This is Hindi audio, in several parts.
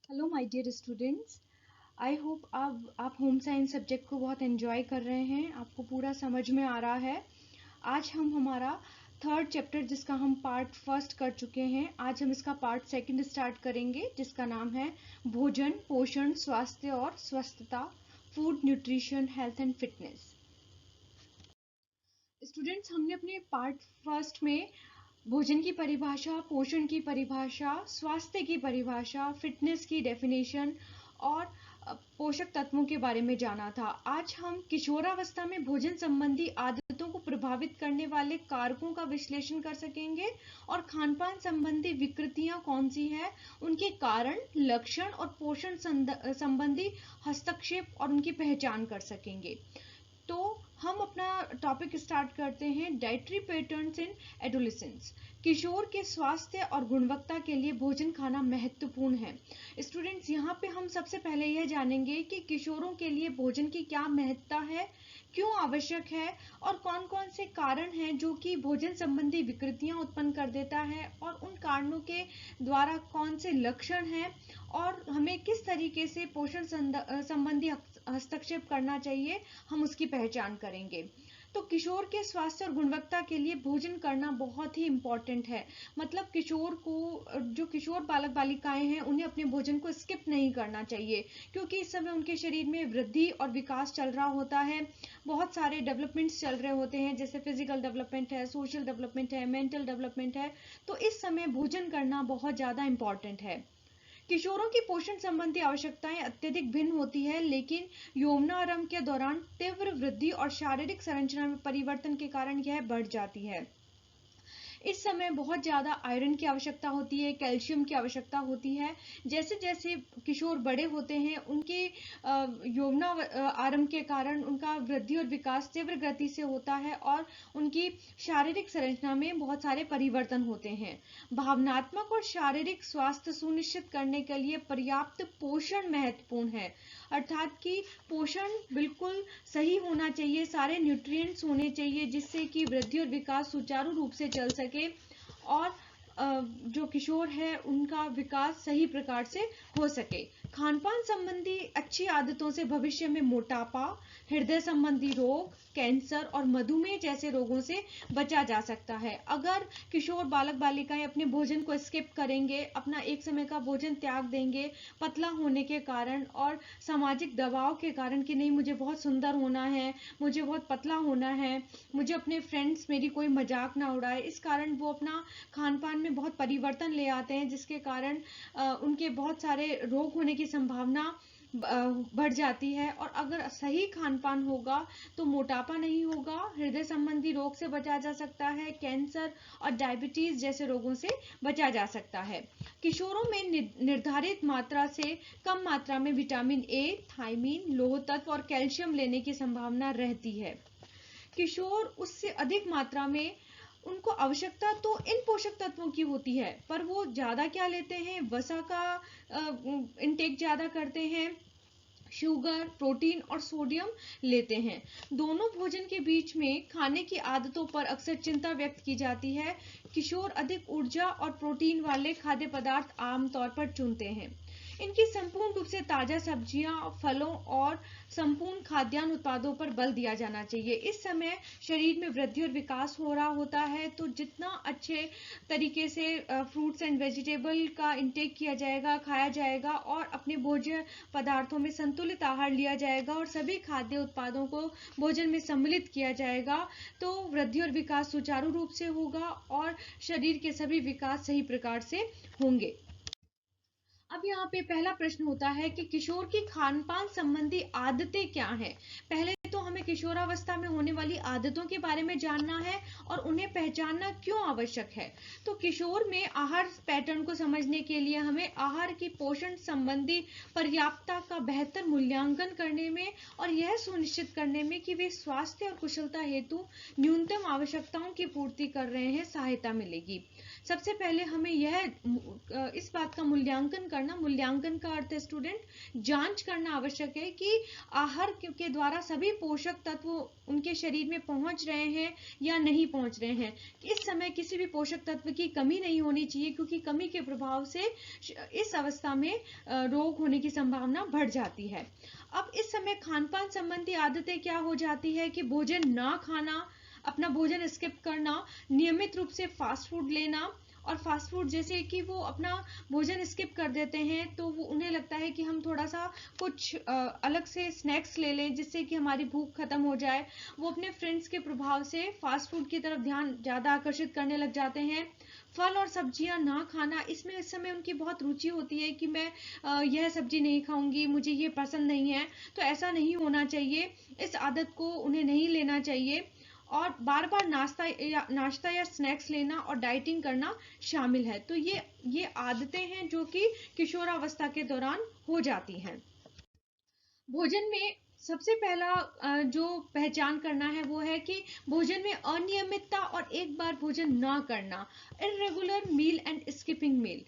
Hello my dear students. I hope आप होम साइंस सब्जेक्ट को बहुत एंजॉय कर रहे हैं, आपको पूरा समझ में आ रहा है। आज हम हमारा थर्ड चैप्टर जिसका हम पार्ट फर्स्ट कर चुके हैं, आज हम इसका पार्ट सेकंड स्टार्ट करेंगे जिसका नाम है भोजन, पोषण, स्वास्थ्य और स्वस्थता, food, nutrition, health and fitness. Students, हमने अपने पार्ट फर्स्ट में भोजन की परिभाषा, पोषण की परिभाषा, स्वास्थ्य की परिभाषा, फिटनेस की डेफिनेशन और पोषक तत्वों के बारे में जाना था। आज हम किशोरावस्था में भोजन संबंधी आदतों को प्रभावित करने वाले कारकों का विश्लेषण कर सकेंगे और खान-पान संबंधी विकृतियां कौन सी है, उनके कारण, लक्षण और पोषण संबंधी हस्तक्षेप और उनकी पहचान कर सकेंगे। तो हम अपना टॉपिक स्टार्ट करते हैं, डाइटरी पैटर्न्स इन एडोलेसेंस। किशोर के स्वास्थ्य और गुणवत्ता के लिए भोजन खाना महत्वपूर्ण है। स्टूडेंट्स, यहाँ पे हम सबसे पहले यह जानेंगे कि किशोरों के लिए भोजन की क्या महत्ता है, क्यों आवश्यक है और कौन कौन से कारण हैं जो कि भोजन संबंधी विकृतियां उत्पन्न कर देता है और उन कारणों के द्वारा कौन से लक्षण हैं और हमें किस तरीके से पोषण संबंधी हस्तक्षेप करना चाहिए, हम उसकी पहचान करेंगे। तो किशोर के स्वास्थ्य और गुणवत्ता के लिए भोजन करना बहुत ही इम्पोर्टेंट है। मतलब किशोर को, जो किशोर बालक बालिकाएं हैं, उन्हें अपने भोजन को स्किप नहीं करना चाहिए, क्योंकि इस समय उनके शरीर में वृद्धि और विकास चल रहा होता है। बहुत सारे डेवलपमेंट्स चल रहे होते हैं, जैसे फिजिकल डेवलपमेंट है, सोशल डेवलपमेंट है, मेंटल डेवलपमेंट है। तो इस समय भोजन करना बहुत ज़्यादा इम्पोर्टेंट है। किशोरों की पोषण संबंधी आवश्यकताएं अत्यधिक भिन्न होती है, लेकिन यौवनारंभ के दौरान तीव्र वृद्धि और शारीरिक संरचना में परिवर्तन के कारण यह बढ़ जाती है। इस समय बहुत ज़्यादा आयरन की आवश्यकता होती है, कैल्शियम की आवश्यकता होती है। जैसे जैसे किशोर बड़े होते हैं, उनके यौवना आरंभ के कारण उनका वृद्धि और विकास तीव्र गति से होता है और उनकी शारीरिक संरचना में बहुत सारे परिवर्तन होते हैं। भावनात्मक और शारीरिक स्वास्थ्य सुनिश्चित करने के लिए पर्याप्त पोषण महत्वपूर्ण है, अर्थात कि पोषण बिल्कुल सही होना चाहिए, सारे न्यूट्रिएंट्स होने चाहिए जिससे कि वृद्धि और विकास सुचारू रूप से चल सके और जो किशोर है उनका विकास सही प्रकार से हो सके। खानपान संबंधी अच्छी आदतों से भविष्य में मोटापा, हृदय संबंधी रोग, कैंसर और मधुमेह जैसे रोगों से बचा जा सकता है। अगर किशोर बालक बालिकाएं अपने भोजन को स्किप करेंगे, अपना एक समय का भोजन त्याग देंगे पतला होने के कारण और सामाजिक दबाव के कारण कि नहीं मुझे बहुत सुंदर होना है, मुझे बहुत पतला होना है, मुझे अपने फ्रेंड्स मेरी कोई मजाक ना उड़ाए, इस कारण वो अपना खान पान में बहुत परिवर्तन ले आते हैं, जिसके कारण उनके बहुत सारे रोग होने की संभावना बढ़ जाती है। और अगर सही खान पान होगा तो मोटापा नहीं होगा, हृदय संबंधी रोग से बचा जा सकता है, कैंसर और डायबिटीज जैसे रोगों से बचा जा सकता है। किशोरों में निर्धारित मात्रा से कम मात्रा में विटामिन ए, थायमीन, लौह तत्व और कैल्शियम लेने की संभावना रहती है। किशोर उससे अधिक मात्रा में, उनको आवश्यकता तो इन पोषक तत्वों की होती है, पर वो ज्यादा क्या लेते हैं, वसा का इंटेक ज्यादा करते हैं, शुगर, प्रोटीन और सोडियम लेते हैं। दोनों भोजन के बीच में खाने की आदतों पर अक्सर चिंता व्यक्त की जाती है। किशोर अधिक ऊर्जा और प्रोटीन वाले खाद्य पदार्थ आमतौर पर चुनते हैं। इनकी संपूर्ण रूप से ताजा सब्जियां, फलों और संपूर्ण खाद्यान्न उत्पादों पर बल दिया जाना चाहिए। इस समय शरीर में वृद्धि और विकास हो रहा होता है, तो जितना अच्छे तरीके से फ्रूट्स एंड वेजिटेबल का इंटेक किया जाएगा, खाया जाएगा और अपने भोज्य पदार्थों में संतुलित आहार लिया जाएगा और सभी खाद्य उत्पादों को भोजन में सम्मिलित किया जाएगा, तो वृद्धि और विकास सुचारू रूप से होगा और शरीर के सभी विकास सही प्रकार से होंगे। अब यहाँ पे पहला प्रश्न होता है कि किशोर की खान-पान संबंधी आदतें क्या हैं? पहले तो हमें किशोरावस्था में होने वाली आदतों के बारे में जानना है और उन्हें पहचानना क्यों आवश्यक है। तो किशोर में आहार पैटर्न को समझने के लिए हमें आहार की पोषण संबंधी पर्याप्तता का बेहतर मूल्यांकन करने में और यह सुनिश्चित करने में कि वे स्वास्थ्य और कुशलता हेतु न्यूनतम आवश्यकताओं की पूर्ति कर रहे हैं, सहायता मिलेगी। सबसे पहले हमें इस बात का मूल्यांकन का अर्थ है स्टूडेंट, जांच करना आवश्यक है कि आहार के द्वारा सभी पोषक पोषक तत्व उनके शरीर में पहुंच रहे हैं या नहीं पहुंच रहे हैं। इस समय किसी भी पोषक तत्व की कमी नहीं होनी चाहिए, क्योंकि कमी के प्रभाव से इस अवस्था में रोग होने की संभावना बढ़ जाती है। अब इस समय खान पान संबंधी आदतें क्या हो जाती है कि भोजन ना खाना, अपना भोजन स्किप करना, नियमित रूप से फास्ट फूड लेना, और फास्ट फूड जैसे कि वो अपना भोजन स्किप कर देते हैं तो वो उन्हें लगता है कि हम थोड़ा सा कुछ अलग से स्नैक्स ले लें जिससे कि हमारी भूख खत्म हो जाए। वो अपने फ्रेंड्स के प्रभाव से फास्ट फूड की तरफ ध्यान ज़्यादा आकर्षित करने लग जाते हैं। फल और सब्जियां ना खाना, इसमें इस समय उनकी बहुत रुचि होती है कि मैं यह सब्जी नहीं खाऊंगी, मुझे ये पसंद नहीं है। तो ऐसा नहीं होना चाहिए, इस आदत को उन्हें नहीं लेना चाहिए। और बार बार नाश्ता या स्नैक्स लेना और डाइटिंग करना शामिल है। तो ये आदतें हैं जो कि किशोरावस्था के दौरान हो जाती हैं। भोजन में सबसे पहला जो पहचान करना है वो है कि भोजन में अनियमितता और एक बार भोजन ना करना, इरेगुलर मील एंड स्किपिंग मील।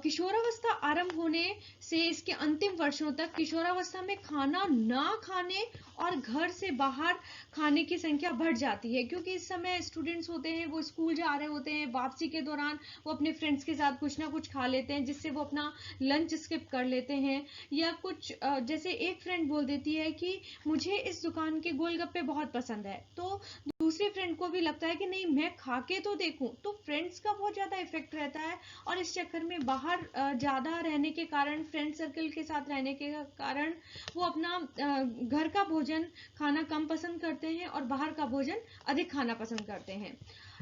किशोरावस्था आरंभ होने से इसके अंतिम वर्षों तक किशोरावस्था में खाना ना खाने और घर से बाहर खाने की संख्या बढ़ जाती है, क्योंकि इस समय स्टूडेंट्स होते हैं वो स्कूल जा रहे होते हैं, वापसी के दौरान वो अपने फ्रेंड्स के साथ कुछ ना कुछ खा लेते हैं जिससे वो अपना लंच स्किप कर लेते हैं। या कुछ जैसे एक फ्रेंड बोल देती है कि मुझे इस दुकान के गोलगप्पे बहुत पसंद है, तो दूसरी फ्रेंड को भी लगता है कि नहीं मैं खा के तो देखूं। तो फ्रेंड्स का बहुत ज्यादा इफेक्ट रहता है, और इस चक्कर में बाहर ज्यादा रहने के कारण, फ्रेंड सर्कल के साथ रहने के कारण वो अपना घर का भोजन खाना कम पसंद करते हैं और बाहर का भोजन अधिक खाना पसंद करते हैं।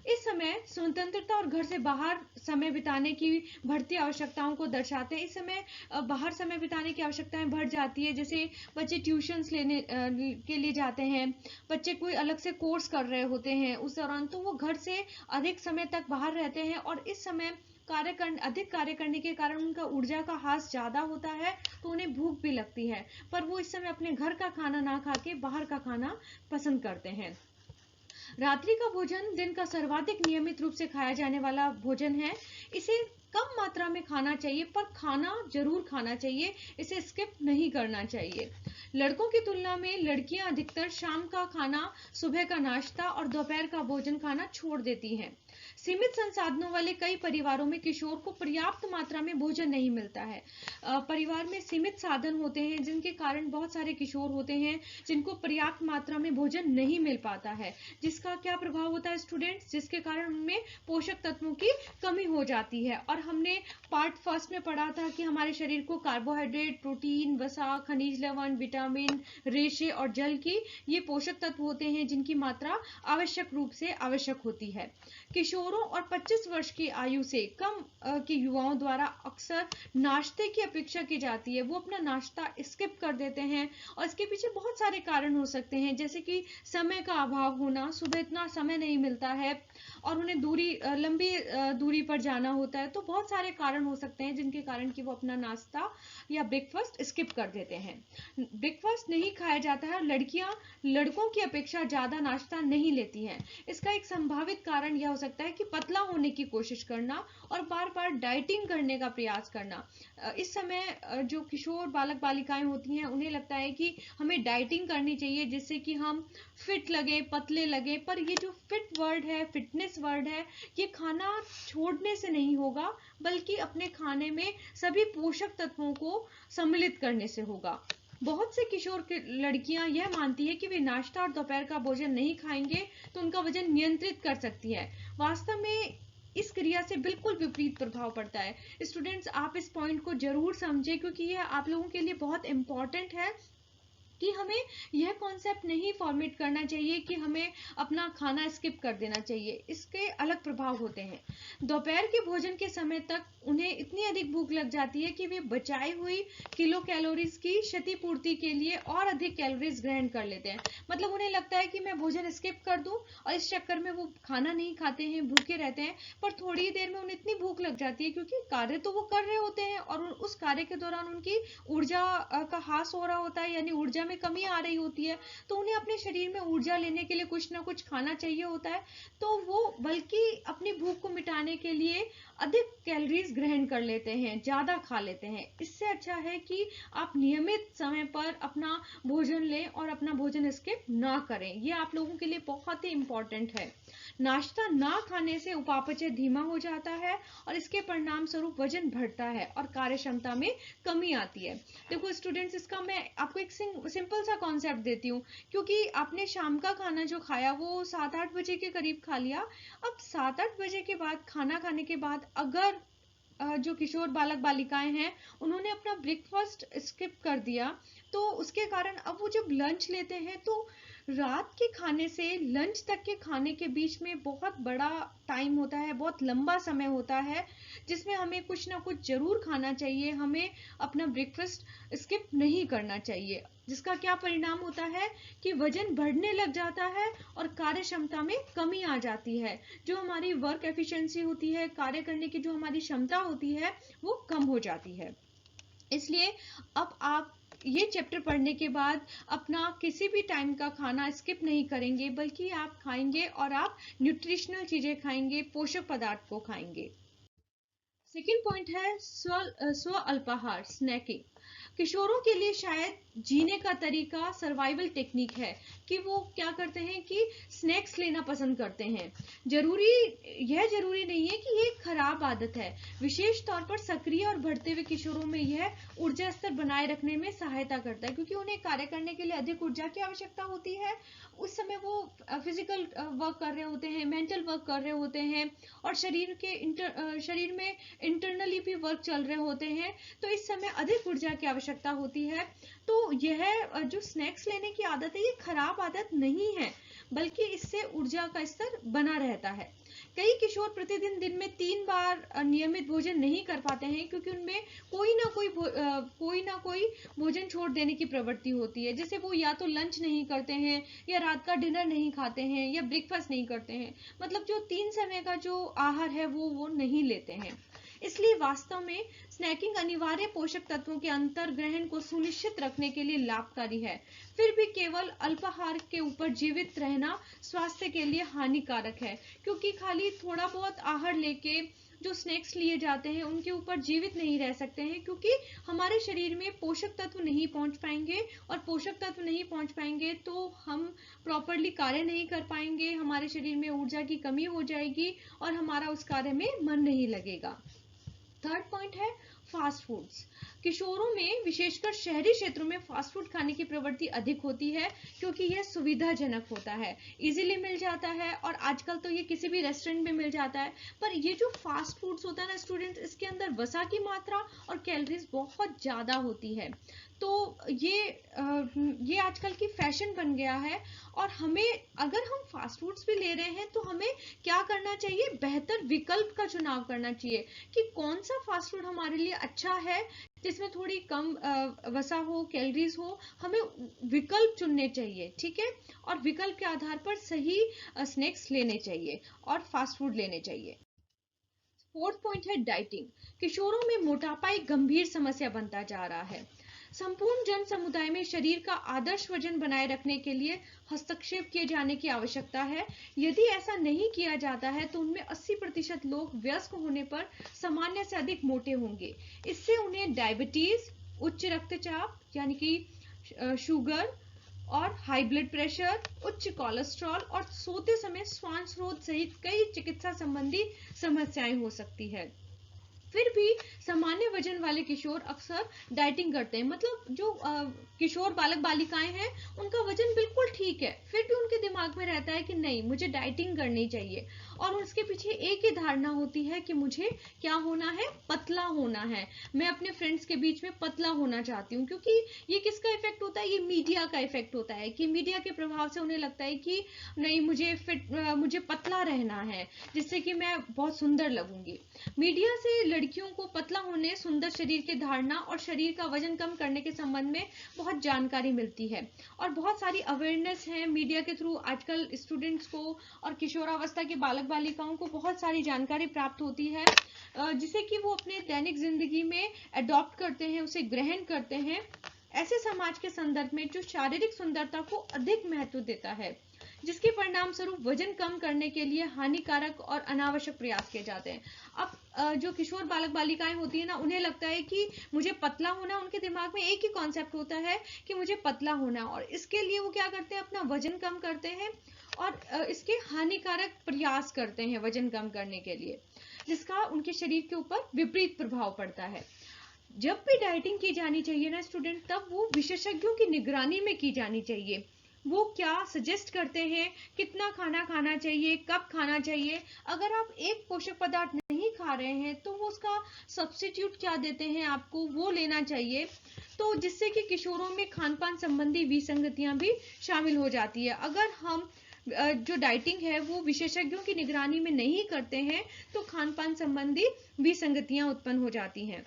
इस समय स्वतंत्रता और घर से बाहर समय बिताने की बढ़ती आवश्यकताओं को दर्शाते हैं। इस समय बाहर समय बिताने की आवश्यकताएं बढ़ जाती है, जैसे बच्चे ट्यूशन्स लेने के लिए जाते हैं, बच्चे कोई अलग से कोर्स कर रहे होते हैं उस दौरान, तो वो घर से अधिक समय तक बाहर रहते हैं, और इस समय अधिक कार्य करने के कारण उनका ऊर्जा का हास ज्यादा होता है, तो उन्हें भूख भी लगती है, पर वो इस समय अपने घर का खाना ना खा के बाहर का खाना पसंद करते हैं। रात्रि का भोजन दिन का सर्वाधिक नियमित रूप से खाया जाने वाला भोजन है। इसे कम मात्रा में खाना चाहिए, पर खाना जरूर खाना चाहिए, इसे स्किप नहीं करना चाहिए। लड़कों की तुलना में लड़कियां अधिकतर शाम का खाना, सुबह का नाश्ता और दोपहर का भोजन खाना छोड़ देती हैं। सीमित संसाधनों वाले कई परिवारों में किशोर को पर्याप्त मात्रा में भोजन नहीं मिलता है। परिवार में सीमित साधन होते हैं जिनके कारण बहुत सारे किशोर होते हैं जिनको पर्याप्त मात्रा में भोजन नहीं मिल पाता है, जिसका क्या प्रभाव होता है स्टूडेंट्स, जिसके कारण उनमें पोषक तत्वों की कमी हो जाती है। और हमने पार्ट फर्स्ट में पढ़ा था कि हमारे शरीर को कार्बोहाइड्रेट, प्रोटीन, वसा, खनिज लवण, विटामिन, रेशे और जल की ये पोषक तत्व होते हैं जिनकी मात्रा आवश्यक रूप से आवश्यक होती है। किशोरों और 25 वर्ष की आयु से कम के युवाओं द्वारा अक्सर नाश्ते की अपेक्षा की जाती है। वो अपना नाश्ता स्किप कर देते हैं, और इसके पीछे बहुत सारे कारण हो सकते हैं, जैसे कि समय का अभाव होना, सुबह इतना समय नहीं मिलता है और उन्हें लंबी दूरी पर जाना होता है। तो बहुत सारे कारण हो सकते हैं जिनके कारण कि वो अपना नाश्ता या ब्रेकफास्ट स्किप कर देते हैं। ब्रेकफास्ट नहीं खाया जाता है, और लड़कियां लड़कों की अपेक्षा ज्यादा नाश्ता नहीं लेती हैं। इसका एक संभावित कारण यह हो सकता है कि पतला होने की कोशिश करना और बार बार डाइटिंग करने का प्रयास करना। इस समय जो किशोर बालक बालिकाएं होती हैं उन्हें लगता है कि हमें डाइटिंग करनी चाहिए जिससे कि हम फिट लगे, पतले लगे, पर ये जो फिट वर्ड है, फिटनेस वर्ड है, ये खाना छोड़ने से नहीं होगा, बल्कि अपने खाने में सभी पोषक तत्वों को सम्मिलित करने से होगा। बहुत से किशोर की लड़कियां यह मानती है कि वे नाश्ता और दोपहर का भोजन नहीं खाएंगे तो उनका वजन नियंत्रित कर सकती है। वास्तव में इस क्रिया से बिल्कुल विपरीत प्रभाव पड़ता है। स्टूडेंट्स, आप इस पॉइंट को जरूर समझें, क्योंकि यह आप लोगों के लिए बहुत इंपॉर्टेंट है कि हमें यह कॉन्सेप्ट नहीं फॉर्मेट करना चाहिए कि हमें अपना खाना स्किप कर देना चाहिए। इसके अलग प्रभाव होते हैं। दोपहर के भोजन के समय तक उन्हें इतनी अधिक भूख लग जाती है कि वे बचाई हुई किलो कैलोरीज की क्षतिपूर्ति के लिए और अधिक कैलोरीज ग्रहण कर लेते हैं। मतलब उन्हें लगता है कि मैं भोजन स्किप कर दूं, और इस चक्कर में वो खाना नहीं खाते हैं, भूखे रहते हैं, पर थोड़ी देर में उन्हें इतनी भूख लग जाती है क्योंकि कार्य तो वो कर रहे होते हैं और उस कार्य के दौरान उनकी ऊर्जा का हास हो रहा होता है, यानी ऊर्जा में कमी आ रही होती है, तो उन्हें अपने शरीर में ऊर्जा लेने के लिए कुछ ना कुछ खाना चाहिए होता है। तो वो बल्कि अपनी भूख को मिटाने के लिए अधिक कैलोरीज ग्रहण कर लेते हैं, ज्यादा खा लेते हैं। इससे अच्छा है कि आप नियमित समय पर अपना भोजन लें और अपना भोजन स्किप ना करें। ये आप लोगों के लिए बहुत ही इंपॉर्टेंट है। नाश्ता ना खाने से उपापचय धीमा हो जाता है और इसके परिणाम स्वरूप वजन बढ़ता है और कार्य क्षमता में कमी आती है। देखो स्टूडेंट्स, इसका मैं आपको एक सिंपल सा कॉन्सेप्ट देती हूँ। क्योंकि आपने शाम का खाना जो खाया वो 7-8 बजे के करीब खा लिया। अब 7-8 बजे के बाद खाना खाने के बाद अगर जो किशोर बालक बालिकाएं हैं उन्होंने अपना ब्रेकफास्ट स्किप कर दिया, तो उसके कारण अब वो जब लंच लेते हैं तो रात के खाने से लंच तक के खाने के बीच में बहुत बड़ा टाइम होता है, बहुत लंबा समय होता है, जिसमें हमें कुछ ना कुछ जरूर खाना चाहिए। हमें अपना ब्रेकफास्ट स्किप नहीं करना चाहिए, जिसका क्या परिणाम होता है कि वजन बढ़ने लग जाता है और कार्य क्षमता में कमी आ जाती है। जो हमारी वर्क एफिशिएंसी होती है, कार्य करने की जो हमारी क्षमता होती है, वो कम हो जाती है। इसलिए अब आप ये चैप्टर पढ़ने के बाद अपना किसी भी टाइम का खाना स्किप नहीं करेंगे, बल्कि आप खाएंगे और आप न्यूट्रिशनल चीजें खाएंगे, पोषक पदार्थ को खाएंगे। सेकेंड पॉइंट है स्व अल्पाहार, स्नैकिंग। किशोरों के लिए शायद जीने का तरीका, सर्वाइवल टेक्निक है कि वो क्या करते हैं कि स्नैक्स लेना पसंद करते हैं। यह जरूरी नहीं है कि ये एक खराब आदत है। विशेष तौर पर सक्रिय और बढ़ते हुए किशोरों में यह ऊर्जा स्तर बनाए रखने में सहायता करता है, क्योंकि उन्हें कार्य करने के लिए अधिक ऊर्जा की आवश्यकता होती है। उस समय वो फिजिकल वर्क कर रहे होते हैं, मेंटल वर्क कर रहे होते हैं और शरीर में इंटरनली भी वर्क चल रहे होते हैं, तो इस समय अधिक ऊर्जा की आवश्यकता होती है। तो यह जो स्नैक्स लेने की आदत है ये खराब आदत नहीं है, बल्कि इससे ऊर्जा का स्तर बना रहता है। कई किशोर प्रतिदिन दिन में 3 बार नियमित भोजन नहीं कर पाते हैं, क्योंकि उनमें कोई ना कोई भोजन छोड़ देने की प्रवृत्ति होती है। जैसे वो या तो लंच नहीं करते हैं, या रात का डिनर नहीं खाते हैं, या ब्रेकफास्ट नहीं करते हैं। मतलब जो 3 समय का जो आहार है वो नहीं लेते हैं। इसलिए वास्तव में स्नैकिंग अनिवार्य पोषक तत्वों के अंतर ग्रहण को सुनिश्चित रखने के लिए लाभकारी है। फिर भी केवल अल्पाहार के ऊपर जीवित रहना स्वास्थ्य के लिए हानिकारक है, क्योंकि खाली थोड़ा बहुत आहार लेके जो स्नैक्स लिए जाते हैं उनके ऊपर जीवित नहीं रह सकते हैं, क्योंकि हमारे शरीर में पोषक तत्व नहीं पहुंच पाएंगे, और पोषक तत्व नहीं पहुंच पाएंगे तो हम प्रॉपरली कार्य नहीं कर पाएंगे, हमारे शरीर में ऊर्जा की कमी हो जाएगी और हमारा उस कार्य में मन नहीं लगेगा। थर्ड पॉइंट है फास्ट फूड्स। किशोरों में विशेषकर शहरी क्षेत्रों में फास्ट फूड खाने की प्रवृत्ति अधिक होती है, क्योंकि यह सुविधाजनक होता है, इजीली मिल जाता है, और आजकल तो ये किसी भी रेस्टोरेंट में मिल जाता है। पर ये जो फास्ट फूड्स होता है ना स्टूडेंट्स, इसके अंदर वसा की मात्रा और कैलोरीज बहुत ज्यादा होती है। तो ये आजकल की फैशन बन गया है, और हमें अगर हम फास्ट फूड्स भी ले रहे हैं तो हमें क्या करना चाहिए, बेहतर विकल्प का चुनाव करना चाहिए कि कौन सा फास्ट फूड हमारे लिए अच्छा है, जिसमें थोड़ी कम वसा हो, कैलोरीज हो। हमें विकल्प चुनने चाहिए, ठीक है, और विकल्प के आधार पर सही स्नैक्स लेने चाहिए और फास्ट फूड लेने चाहिए। फोर्थ पॉइंट है डाइटिंग। किशोरों में मोटापा एक गंभीर समस्या बनता जा रहा है। संपूर्ण जन समुदाय में शरीर का आदर्श वजन बनाए रखने के लिए हस्तक्षेप किए जाने की आवश्यकता है। यदि ऐसा नहीं किया जाता है तो उनमें 80% लोग वयस्क होने पर सामान्य से अधिक मोटे होंगे। इससे उन्हें डायबिटीज, उच्च रक्तचाप यानी कि शुगर और हाई ब्लड प्रेशर, उच्च कोलेस्ट्रॉल और सोते समय श्वास रोध सहित कई चिकित्सा संबंधी समस्याएं हो सकती है। फिर भी सामान्य वजन वाले किशोर अक्सर डाइटिंग करते हैं। मतलब जो किशोर बालक बालिकाएं हैं उनका वजन बिल्कुल ठीक है, फिर भी उनके दिमाग में रहता है कि नहीं, मुझे डाइटिंग करनी चाहिए, और उसके पीछे एक ही धारणा होती है कि मुझे क्या होना है, पतला होना है। मैं अपने फ्रेंड्स के बीच में पतला होना चाहती हूँ, क्योंकि ये किसका इफेक्ट होता है, ये मीडिया का इफेक्ट होता है कि मीडिया के प्रभाव से उन्हें लगता है कि नहीं, मुझे पतला रहना है, जिससे कि मैं बहुत सुंदर लगूंगी। मीडिया से लड़कियों को पतला होने, सुंदर शरीर की धारणा और शरीर का वजन कम करने के संबंध में बहुत जानकारी मिलती है, और बहुत सारी अवेयरनेस है मीडिया के थ्रू। आजकल स्टूडेंट्स को और किशोरावस्था के बालक बालिकाओं को बहुत सारी जानकारी प्राप्त होती है, जिसे कि वो अपने दैनिक जिंदगी में अडॉप्ट करते हैं, उसे ग्रहण करते हैं। ऐसे समाज के संदर्भ में जो शारीरिक सुंदरता को अधिक महत्व देता है, जिसके परिणाम स्वरूप वजन कम करने के लिए हानिकारक और अनावश्यक प्रयास किए जाते हैं। अब जो किशोर बालक बालिकाएं होती है ना, उन्हें लगता है कि मुझे पतला होना, उनके दिमाग में एक ही कॉन्सेप्ट होता है कि मुझे पतला होना, और इसके लिए वो क्या करते हैं, अपना वजन कम करते हैं और इसके हानिकारक प्रयास करते हैं वजन कम करने के लिए, जिसका उनके शरीर के ऊपर विपरीत प्रभाव पड़ता है। जब भी डाइटिंग की जानी चाहिए ना स्टूडेंट, तब वो विशेषज्ञों की निगरानी में की जानी चाहिए। वो क्या सजेस्ट करते हैं, कितना खाना खाना चाहिए, कब खाना चाहिए, अगर आप एक पोषक पदार्थ नहीं खा रहे हैं तो वो उसका सब्स्टिट्यूट क्या देते हैं आपको, वो लेना चाहिए। तो जिससे कि किशोरों में खान पान संबंधी विसंगतियां भी शामिल हो जाती है। अगर हम जो डाइटिंग है वो विशेषज्ञों की निगरानी में नहीं करते हैं तो खान पान संबंधी विसंगतियां उत्पन्न हो जाती हैं।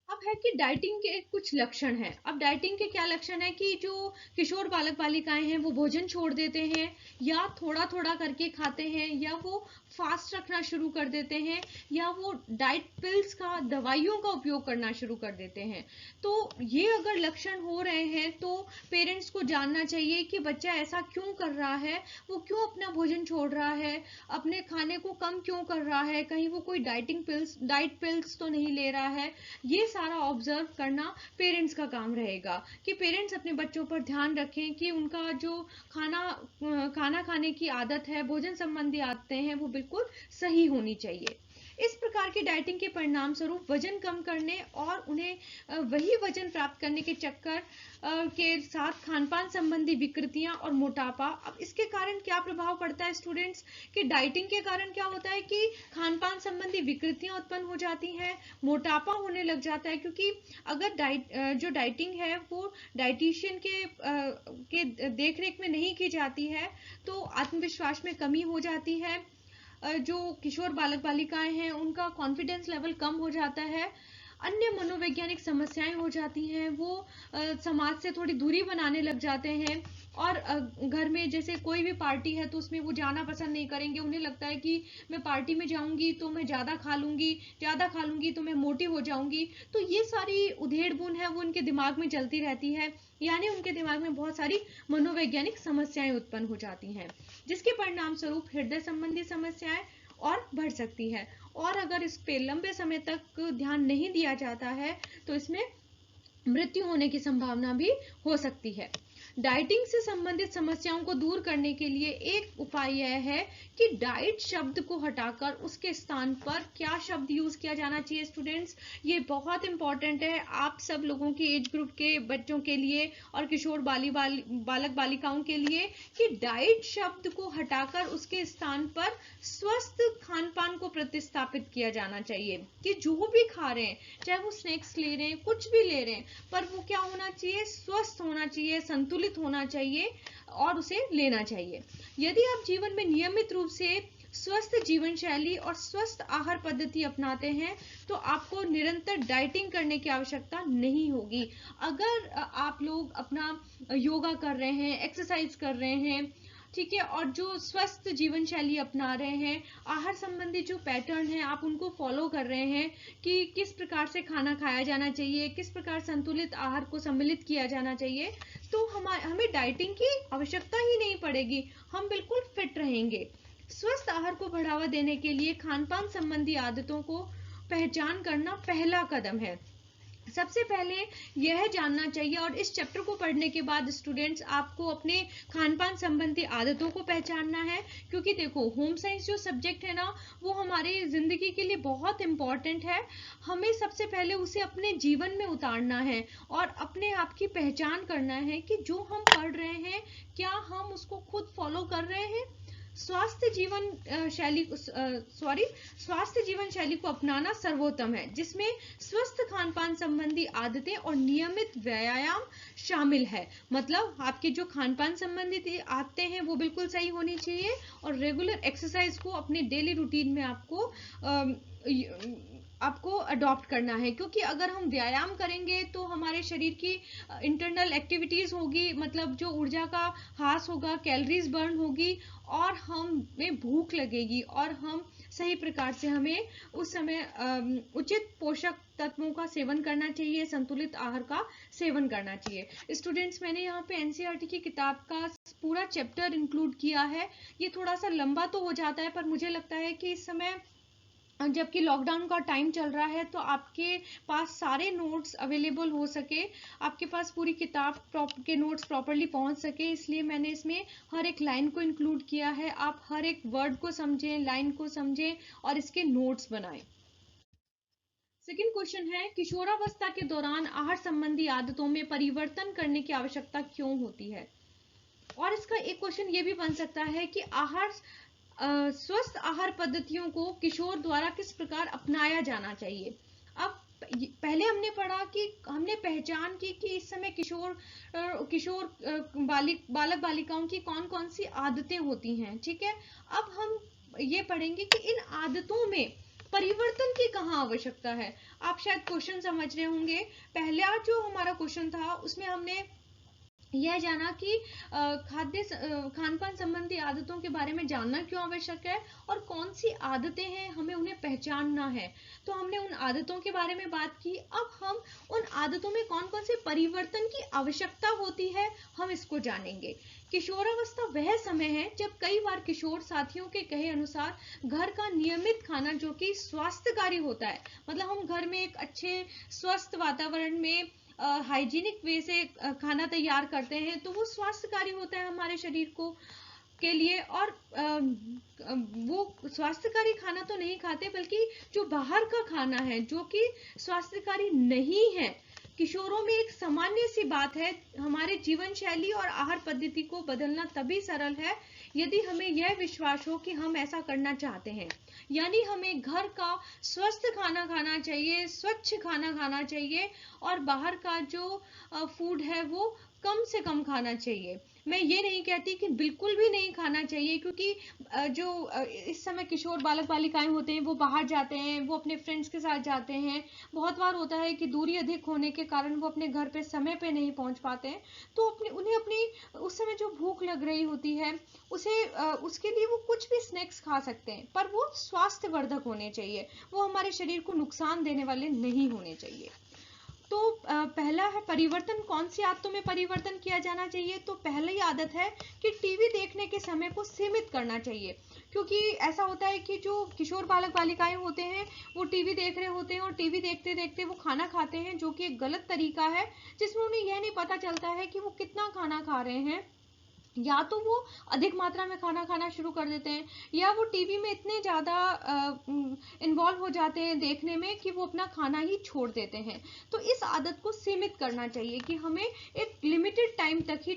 अब है कि डाइटिंग के कुछ लक्षण हैं। अब डाइटिंग के क्या लक्षण है कि जो किशोर बालक बालिकाएं हैं वो भोजन छोड़ देते हैं, या थोड़ा थोड़ा करके खाते हैं, या वो फास्ट रखना शुरू कर देते हैं, या वो डाइट पिल्स का, दवाइयों का उपयोग करना शुरू कर देते हैं। तो ये अगर लक्षण हो रहे हैं तो पेरेंट्स को जानना चाहिए कि बच्चा ऐसा क्यों कर रहा है, वो क्यों अपना भोजन छोड़ रहा है, अपने खाने को कम क्यों कर रहा है, कहीं वो कोई डाइट पिल्स तो नहीं ले रहा है। ये सारा ऑब्जर्व करना पेरेंट्स का काम रहेगा कि पेरेंट्स अपने बच्चों पर ध्यान रखें कि उनका जो खाना खाने की आदत है, भोजन संबंधी आदतें हैं, वो बिल्कुल सही होनी चाहिए। इस प्रकार की डाइटिंग के परिणाम स्वरूप वजन कम करने और उन्हें वही वजन प्राप्त करने के चक्कर के साथ खानपान संबंधी विकृतियां और मोटापा। अब इसके कारण क्या प्रभाव पड़ता है स्टूडेंट्स, कि डाइटिंग के कारण क्या होता है कि खानपान संबंधी विकृतियां उत्पन्न हो जाती हैं, मोटापा होने लग जाता है, क्योंकि अगर जो डाइटिंग है वो डाइटिशियन के देखरेख में नहीं की जाती है तो आत्मविश्वास में कमी हो जाती है। जो किशोर बालक बालिकाएं हैं उनका कॉन्फिडेंस लेवल कम हो जाता है, अन्य मनोवैज्ञानिक समस्याएं हो जाती हैं, वो समाज से थोड़ी दूरी बनाने लग जाते हैं, और घर में जैसे कोई भी पार्टी है तो उसमें वो जाना पसंद नहीं करेंगे। उन्हें लगता है कि मैं पार्टी में जाऊंगी तो मैं ज़्यादा खा लूंगी तो मैं मोटी हो जाऊंगी। तो ये सारी उधेड़ बुन है वो उनके दिमाग में चलती रहती है, यानी उनके दिमाग में बहुत सारी मनोवैज्ञानिक समस्याएं उत्पन्न हो जाती हैं, जिसके परिणाम स्वरूप हृदय संबंधी समस्याएं और बढ़ सकती है। और अगर इस पे लंबे समय तक ध्यान नहीं दिया जाता है तो इसमें मृत्यु होने की संभावना भी हो सकती है। डाइटिंग से संबंधित समस्याओं को दूर करने के लिए एक उपाय यह है कि डाइट शब्द को हटाकर उसके स्थान पर क्या शब्द यूज किया जाना चाहिए स्टूडेंट्स, ये बहुत इंपॉर्टेंट है आप सब लोगों की एज ग्रुप के बच्चों के लिए और किशोर बालक बालिकाओं के लिए, कि डाइट शब्द को हटाकर उसके स्थान पर स्वस्थ खान पान को प्रतिस्थापित किया जाना चाहिए। कि जो भी खा रहे हैं, चाहे वो स्नैक्स ले रहे हैं, कुछ भी ले रहे हैं, पर वो क्या होना चाहिए, स्वस्थ होना चाहिए, संतुलित होना चाहिए और उसे लेना चाहिए। यदि आप जीवन में नियमित रूप से स्वस्थ जीवन शैली और स्वस्थ आहार पद्धति अपनाते हैं तो आपको निरंतर डाइटिंग करने की आवश्यकता नहीं होगी। अगर आप लोग अपना योगा कर रहे हैं, एक्सरसाइज कर रहे हैं, ठीक है, और जो स्वस्थ जीवन शैली अपना रहे हैं, आहार संबंधी जो पैटर्न है आप उनको फॉलो कर रहे हैं कि किस प्रकार से खाना खाया जाना चाहिए, किस प्रकार संतुलित आहार को सम्मिलित किया जाना चाहिए, तो हमें डाइटिंग की आवश्यकता ही नहीं पड़ेगी, हम बिल्कुल फिट रहेंगे। स्वस्थ आहार को बढ़ावा देने के लिए खान पान संबंधी आदतों को पहचान करना पहला कदम है। सबसे पहले यह जानना चाहिए, और इस चैप्टर को पढ़ने के बाद स्टूडेंट्स आपको अपने खान पान संबंधी आदतों को पहचानना है, क्योंकि देखो होम साइंस जो सब्जेक्ट है ना वो हमारी जिंदगी के लिए बहुत इंपॉर्टेंट है। हमें सबसे पहले उसे अपने जीवन में उतारना है और अपने आप की पहचान करना है कि जो हम पढ़ रहे हैं क्या हम उसको खुद फॉलो कर रहे हैं। स्वास्थ्य जीवन शैली को अपनाना सर्वोत्तम है, जिसमें स्वस्थ खान पान संबंधी आदतें और नियमित व्यायाम शामिल है। मतलब आपके जो खान पान संबंधित आदतें हैं वो बिल्कुल सही होनी चाहिए, और रेगुलर एक्सरसाइज को अपने डेली रूटीन में आपको अडॉप्ट करना है, क्योंकि अगर हम व्यायाम करेंगे तो हमारे शरीर की इंटरनल एक्टिविटीज होगी, मतलब जो ऊर्जा का ह्रास होगा, कैलोरीज बर्न होगी और हमें भूख लगेगी, और हम सही प्रकार से हमें उस समय उचित पोषक तत्वों का सेवन करना चाहिए, संतुलित आहार का सेवन करना चाहिए। स्टूडेंट्स, मैंने यहाँ पे एनसीईआरटी की किताब का पूरा चैप्टर इंक्लूड किया है। ये थोड़ा सा लंबा तो हो जाता है, पर मुझे लगता है कि इस समय जबकि लॉकडाउन का टाइम चल रहा है तो आपके पास सारे नोट्स अवेलेबल हो सके, आपके पास पूरी किताब के नोट्स प्रॉपरली पहुंच सके, इसलिए मैंने इसमें हर एक लाइन को इंक्लूड किया है। आप हर एक वर्ड को समझें, लाइन को समझें और इसके नोट्स बनाएं। सेकंड क्वेश्चन है, किशोरावस्था के दौरान आहार संबंधी आदतों में परिवर्तन करने की आवश्यकता क्यों होती है? और इसका एक क्वेश्चन ये भी बन सकता है कि स्वस्थ आहार पद्धतियों को किशोर द्वारा किस प्रकार अपनाया जाना चाहिए। अब पहले हमने पढ़ा कि हमने पहचान की कि इस समय किशोर बालक बालिकाओं की कौन कौन सी आदतें होती हैं, ठीक है। अब हम ये पढ़ेंगे कि इन आदतों में परिवर्तन की कहाँ आवश्यकता है। आप शायद क्वेश्चन समझ रहे होंगे। पहला जो हमारा क्वेश्चन था उसमें हमने यह जाना कि खान पान संबंधी आदतों के बारे में जानना क्यों आवश्यक है और कौन सी आदतें हैं हमें उन्हें पहचानना है। तो हमने उन आदतों के बारे में बात की। अब हम उन आदतों में कौन कौन से परिवर्तन की आवश्यकता होती है हम इसको जानेंगे। किशोरावस्था वह समय है जब कई बार किशोर साथियों के कहे अनुसार घर का नियमित खाना जो कि स्वास्थ्यकारी होता है, मतलब हम घर में एक अच्छे स्वस्थ वातावरण में हाइजीनिक वे से खाना तैयार करते हैं तो वो स्वास्थ्यकारी होता है हमारे शरीर को के लिए। और वो स्वास्थ्यकारी खाना तो नहीं खाते, बल्कि जो बाहर का खाना है जो कि स्वास्थ्यकारी नहीं है। किशोरों में एक सामान्य सी बात है, हमारे जीवन शैली और आहार पद्धति को बदलना तभी सरल है यदि हमें यह विश्वास हो कि हम ऐसा करना चाहते हैं। यानी हमें घर का स्वस्थ खाना खाना चाहिए, स्वच्छ खाना खाना चाहिए और बाहर का जो फूड है वो कम से कम खाना चाहिए। मैं ये नहीं कहती कि बिल्कुल भी नहीं खाना चाहिए, क्योंकि इस समय किशोर बालक बालिकाएं होते हैं वो बाहर जाते हैं, वो अपने फ्रेंड्स के साथ जाते हैं। बहुत बार होता है कि दूरी अधिक होने के कारण वो अपने घर पे समय पे नहीं पहुंच पाते हैं, तो उन्हें अपनी उस समय जो भूख लग रही होती है उसके लिए वो कुछ भी स्नैक्स खा सकते हैं, पर वो स्वास्थ्यवर्धक होने चाहिए, वो हमारे शरीर को नुकसान देने वाले नहीं होने चाहिए। तो पहला है परिवर्तन, कौन सी आदतों में परिवर्तन किया जाना चाहिए। तो पहली आदत है कि टीवी देखने के समय को सीमित करना चाहिए, क्योंकि ऐसा होता है कि जो किशोर बालक बालिकाएं होते हैं वो टीवी देख रहे होते हैं और टीवी देखते देखते वो खाना खाते हैं, जो कि एक गलत तरीका है, जिसमें उन्हें यह नहीं पता चलता है कि वो कितना खाना खा रहे हैं। या तो वो अधिक मात्रा में खाना खाना शुरू कर देते हैं, या वो टीवी में इतने ज़्यादा इन्वॉल्व हो जाते हैं देखने में कि वो अपना खाना ही छोड़ देते हैं। तो इस आदत को सीमित करना चाहिए कि हमें एक लिमिटेड टाइम तक ही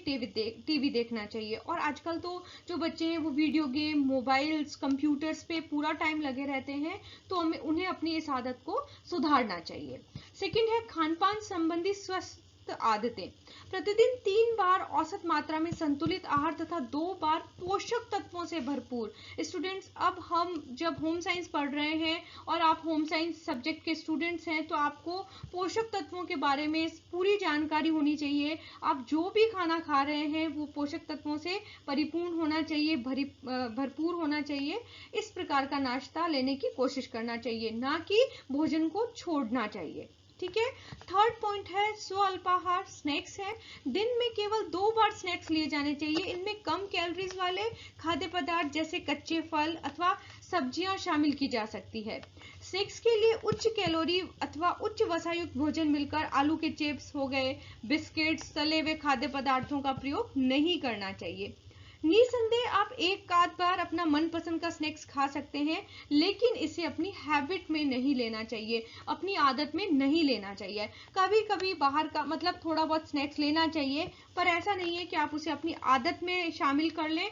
टीवी देखना चाहिए। और आजकल तो जो बच्चे हैं वो वीडियो गेम, मोबाइल्स, कंप्यूटर्स पे पूरा टाइम लगे रहते हैं, तो हमें उन्हें अपनी इस आदत को सुधारना चाहिए। सेकेंड है खान पान संबंधी स्वस्थ आदतें। प्रतिदिन 3 बार औसत मात्रा में संतुलित आहार तथा 2 बार पोषक तत्वों से भरपूर। स्टूडेंट्स, अब हम जब होम साइंस पढ़ रहे हैं और आप होम साइंस सब्जेक्ट के स्टूडेंट्स हैं, तो आपको पोषक तत्वों के बारे में पूरी जानकारी होनी चाहिए। आप जो भी खाना खा रहे हैं वो पोषक तत्वों से परिपूर्ण होना चाहिए, भरपूर होना चाहिए। इस प्रकार का नाश्ता लेने की कोशिश करना चाहिए, ना कि भोजन को छोड़ना चाहिए, ठीक है। थर्ड पॉइंट है स्व अल्पाहार, स्नैक्स है। दिन में केवल 2 बार स्नैक्स लिए जाने चाहिए। इनमें कम कैलोरीज वाले खाद्य पदार्थ जैसे कच्चे फल अथवा सब्जियां शामिल की जा सकती है। स्नैक्स के लिए उच्च कैलोरी अथवा उच्च वसायुक्त भोजन मिलकर आलू के चिप्स हो गए, बिस्किट्स, तले हुए खाद्य पदार्थों का प्रयोग नहीं करना चाहिए। निसंदेह आप एक आध बार अपना मनपसंद का स्नैक्स खा सकते हैं, लेकिन इसे अपनी हैबिट में नहीं लेना चाहिए, अपनी आदत में नहीं लेना चाहिए। कभी कभी बाहर का मतलब थोड़ा बहुत स्नैक्स लेना चाहिए, पर ऐसा नहीं है कि आप उसे अपनी आदत में शामिल कर लें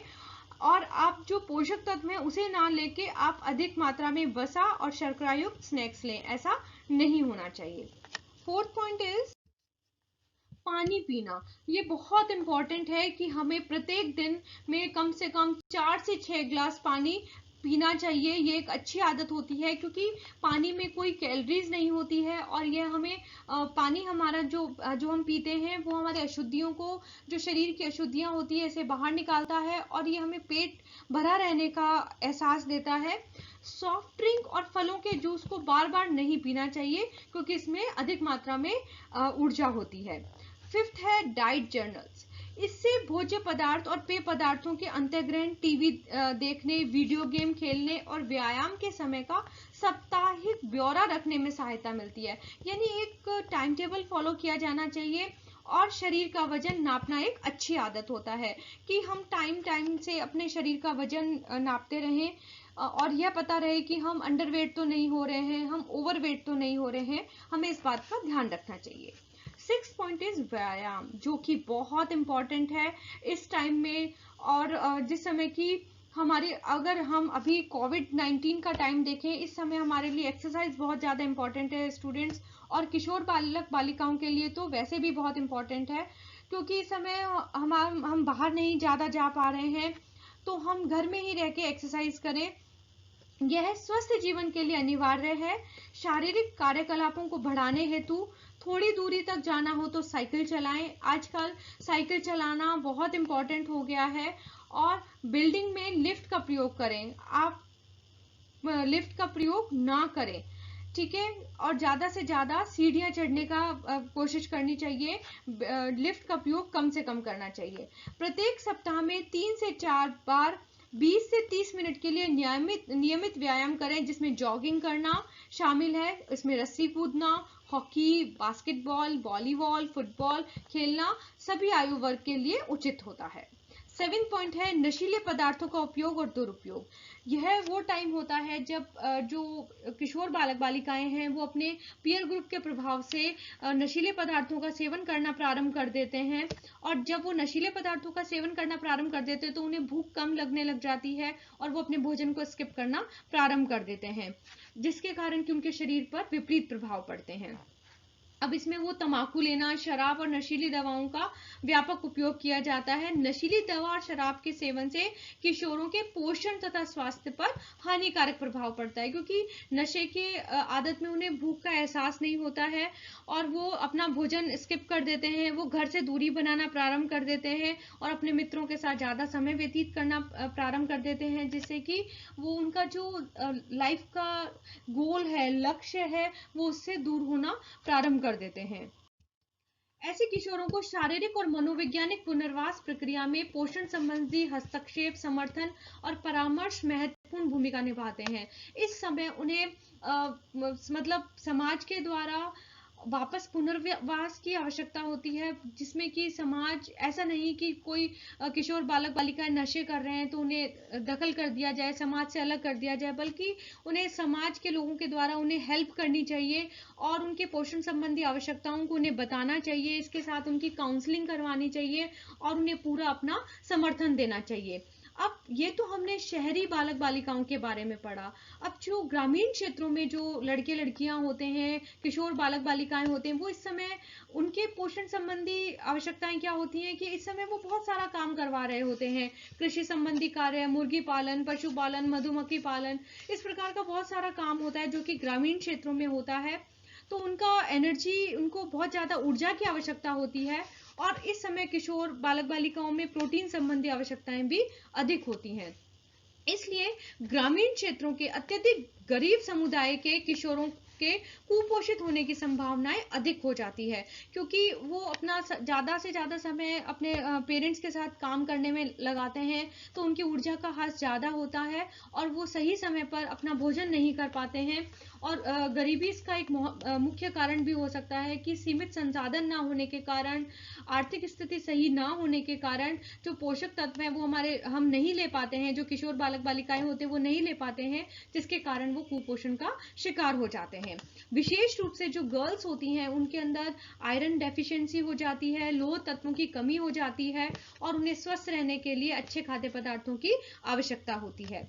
और आप जो पोषक तत्व हैं उसे ना लेके आप अधिक मात्रा में वसा और शर्करा युक्त स्नैक्स लें, ऐसा नहीं होना चाहिए। फोर्थ पॉइंट इज पानी पीना। ये बहुत इंपॉर्टेंट है कि हमें प्रत्येक दिन में कम से कम 4 से 6 ग्लास पानी पीना चाहिए। ये एक अच्छी आदत होती है, क्योंकि पानी में कोई कैलोरीज नहीं होती है और यह हमें पानी हमारा जो हम पीते हैं वो हमारे अशुद्धियों को, जो शरीर की अशुद्धियां होती है, इसे बाहर निकालता है और ये हमें पेट भरा रहने का एहसास देता है। सॉफ्ट ड्रिंक और फलों के जूस को बार बार नहीं पीना चाहिए, क्योंकि इसमें अधिक मात्रा में ऊर्जा होती है। फिफ्थ है डाइट जर्नल्स। इससे भोज्य पदार्थ और पेय पदार्थों के अंतर्ग्रहण, टीवी देखने, वीडियो गेम खेलने और व्यायाम के समय का साप्ताहिक ब्यौरा रखने में सहायता मिलती है। यानी एक टाइम टेबल फॉलो किया जाना चाहिए। और शरीर का वजन नापना एक अच्छी आदत होता है कि हम टाइम टाइम से अपने शरीर का वजन नापते रहें, और यह पता रहे कि हम अंडरवेट तो नहीं हो रहे हैं, हम ओवरवेट तो नहीं हो रहे हैं। हमें इस बात का ध्यान रखना चाहिए। 6 पॉइंट इज व्यायाम, जो कि बहुत इंपॉर्टेंट है इस टाइम में। और जिस समय की हमारी, अगर हम अभी कोविड-19 का टाइम देखें, इस समय हमारे लिए एक्सरसाइज बहुत ज़्यादा इंपॉर्टेंट है स्टूडेंट्स, और किशोर बालक बालिकाओं के लिए तो वैसे भी बहुत इंपॉर्टेंट है, क्योंकि इस समय हम बाहर नहीं ज़्यादा जा पा रहे हैं, तो हम घर में ही रह के एक्सरसाइज करें। यह स्वस्थ जीवन के लिए अनिवार्य है। शारीरिक कार्यकलापों को बढ़ाने हेतु थोड़ी दूरी तक जाना हो तो साइकिल चलाएं। आजकल साइकिल चलाना बहुत इंपॉर्टेंट हो गया है। और बिल्डिंग में लिफ्ट का प्रयोग करें। आप लिफ्ट का प्रयोग ना करें, ठीक है। और ज्यादा से ज्यादा सीढ़ियां चढ़ने का कोशिश करनी चाहिए। लिफ्ट का प्रयोग कम से कम करना चाहिए। प्रत्येक सप्ताह में 3 से 4 बार 20 से 30 मिनट के लिए नियमित व्यायाम करें, जिसमें जॉगिंग करना शामिल है। इसमें रस्सी कूदना, हॉकी, बास्केटबॉल, वॉलीबॉल, फुटबॉल खेलना सभी आयु वर्ग के लिए उचित होता है। 7 पॉइंट है नशीले पदार्थों का उपयोग और दुरुपयोग। यह वो टाइम होता है जब जो किशोर बालक बालिकाएं हैं वो अपने पीयर ग्रुप के प्रभाव से नशीले पदार्थों का सेवन करना प्रारंभ कर देते हैं। और जब वो नशीले पदार्थों का सेवन करना प्रारंभ कर देते हैं तो उन्हें भूख कम लगने लग जाती है और वो अपने भोजन को स्किप करना प्रारंभ कर देते हैं, जिसके कारण कि उनके शरीर पर विपरीत प्रभाव पड़ते हैं। अब इसमें वो तंबाकू लेना, शराब और नशीली दवाओं का व्यापक उपयोग किया जाता है। नशीली दवा और शराब के सेवन से किशोरों के पोषण तथा स्वास्थ्य पर हानिकारक प्रभाव पड़ता है, क्योंकि नशे के आदत में उन्हें भूख का एहसास नहीं होता है और वो अपना भोजन स्किप कर देते हैं। वो घर से दूरी बनाना प्रारंभ कर देते हैं और अपने मित्रों के साथ ज्यादा समय व्यतीत करना प्रारंभ कर देते हैं, जिससे कि वो उनका जो लाइफ का गोल है, लक्ष्य है, वो उससे दूर होना प्रारंभ कर देते हैं। ऐसे किशोरों को शारीरिक और मनोवैज्ञानिक पुनर्वास प्रक्रिया में पोषण संबंधी हस्तक्षेप, समर्थन और परामर्श महत्वपूर्ण भूमिका निभाते हैं। इस समय उन्हें मतलब समाज के द्वारा वापस पुनर्वास की आवश्यकता होती है, जिसमें कि समाज, ऐसा नहीं कि कोई किशोर बालक बालिकाएं नशे कर रहे हैं तो उन्हें दखल कर दिया जाए, समाज से अलग कर दिया जाए, बल्कि उन्हें समाज के लोगों के द्वारा उन्हें हेल्प करनी चाहिए और उनके पोषण संबंधी आवश्यकताओं को उन्हें बताना चाहिए। इसके साथ उनकी काउंसलिंग करवानी चाहिए और उन्हें पूरा अपना समर्थन देना चाहिए। अब ये तो हमने शहरी बालक बालिकाओं के बारे में पढ़ा। अब जो ग्रामीण क्षेत्रों में जो लड़के लड़कियां होते हैं, किशोर बालक बालिकाएं होते हैं, वो इस समय उनके पोषण संबंधी आवश्यकताएं क्या होती हैं कि इस समय वो बहुत सारा काम करवा रहे होते हैं। कृषि संबंधी कार्य, मुर्गी पालन, पशुपालन, मधुमक्खी पालन, इस प्रकार का बहुत सारा काम होता है जो कि ग्रामीण क्षेत्रों में होता है। तो उनका एनर्जी, उनको बहुत ज्यादा ऊर्जा की आवश्यकता होती है और इस समय किशोर बालक बालिकाओं में प्रोटीन संबंधी आवश्यकताएं भी अधिक होती हैं। इसलिए ग्रामीण क्षेत्रों के अत्यधिक गरीब समुदाय के किशोरों के कुपोषित होने की संभावनाएं अधिक हो जाती है, क्योंकि वो अपना ज्यादा से ज्यादा समय अपने पेरेंट्स के साथ काम करने में लगाते हैं, तो उनकी ऊर्जा का हास ज्यादा होता है और वो सही समय पर अपना भोजन नहीं कर पाते हैं। और गरीबी इसका एक मुख्य कारण भी हो सकता है कि सीमित संसाधन ना होने के कारण, आर्थिक स्थिति सही ना होने के कारण जो पोषक तत्व हैं वो हम नहीं ले पाते हैं, जो किशोर बालक बालिकाएं होते हैं वो नहीं ले पाते हैं, जिसके कारण वो कुपोषण का शिकार हो जाते हैं। विशेष रूप से जो गर्ल्स होती हैं उनके अंदर आयरन डेफिशिएंसी हो जाती है, लोह तत्वों की कमी हो जाती है और उन्हें स्वस्थ रहने के लिए अच्छे खाद्य पदार्थों की आवश्यकता होती है,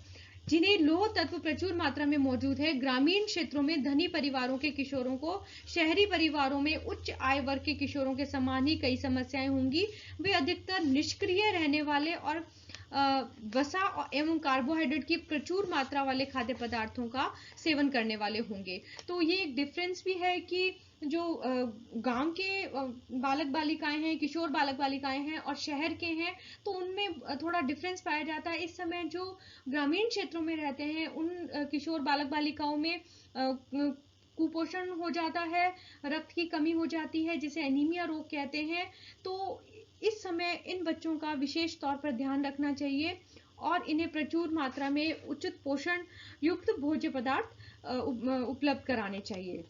जिन्हें लोह तत्व प्रचुर मात्रा में मौजूद है। ग्रामीण क्षेत्रों में धनी परिवारों के किशोरों को शहरी परिवारों में उच्च आय वर्ग के किशोरों के समान ही कई समस्याएं होंगी। वे अधिकतर निष्क्रिय रहने वाले और वसा एवं कार्बोहाइड्रेट की प्रचुर मात्रा वाले खाद्य पदार्थों का सेवन करने वाले होंगे। तो ये एक डिफरेंस भी है कि जो गांव के बालक बालिकाएं हैं, किशोर बालक बालिकाएं हैं और शहर के हैं, तो उनमें थोड़ा डिफरेंस पाया जाता है। इस समय जो ग्रामीण क्षेत्रों में रहते हैं उन किशोर बालक बालिकाओं में कुपोषण हो जाता है, रक्त की कमी हो जाती है, जिसे एनीमिया रोग कहते हैं। तो इस समय इन बच्चों का विशेष तौर पर ध्यान रखना चाहिए और इन्हें प्रचुर मात्रा में उचित पोषण युक्त भोज्य पदार्थ उपलब्ध कराने चाहिए।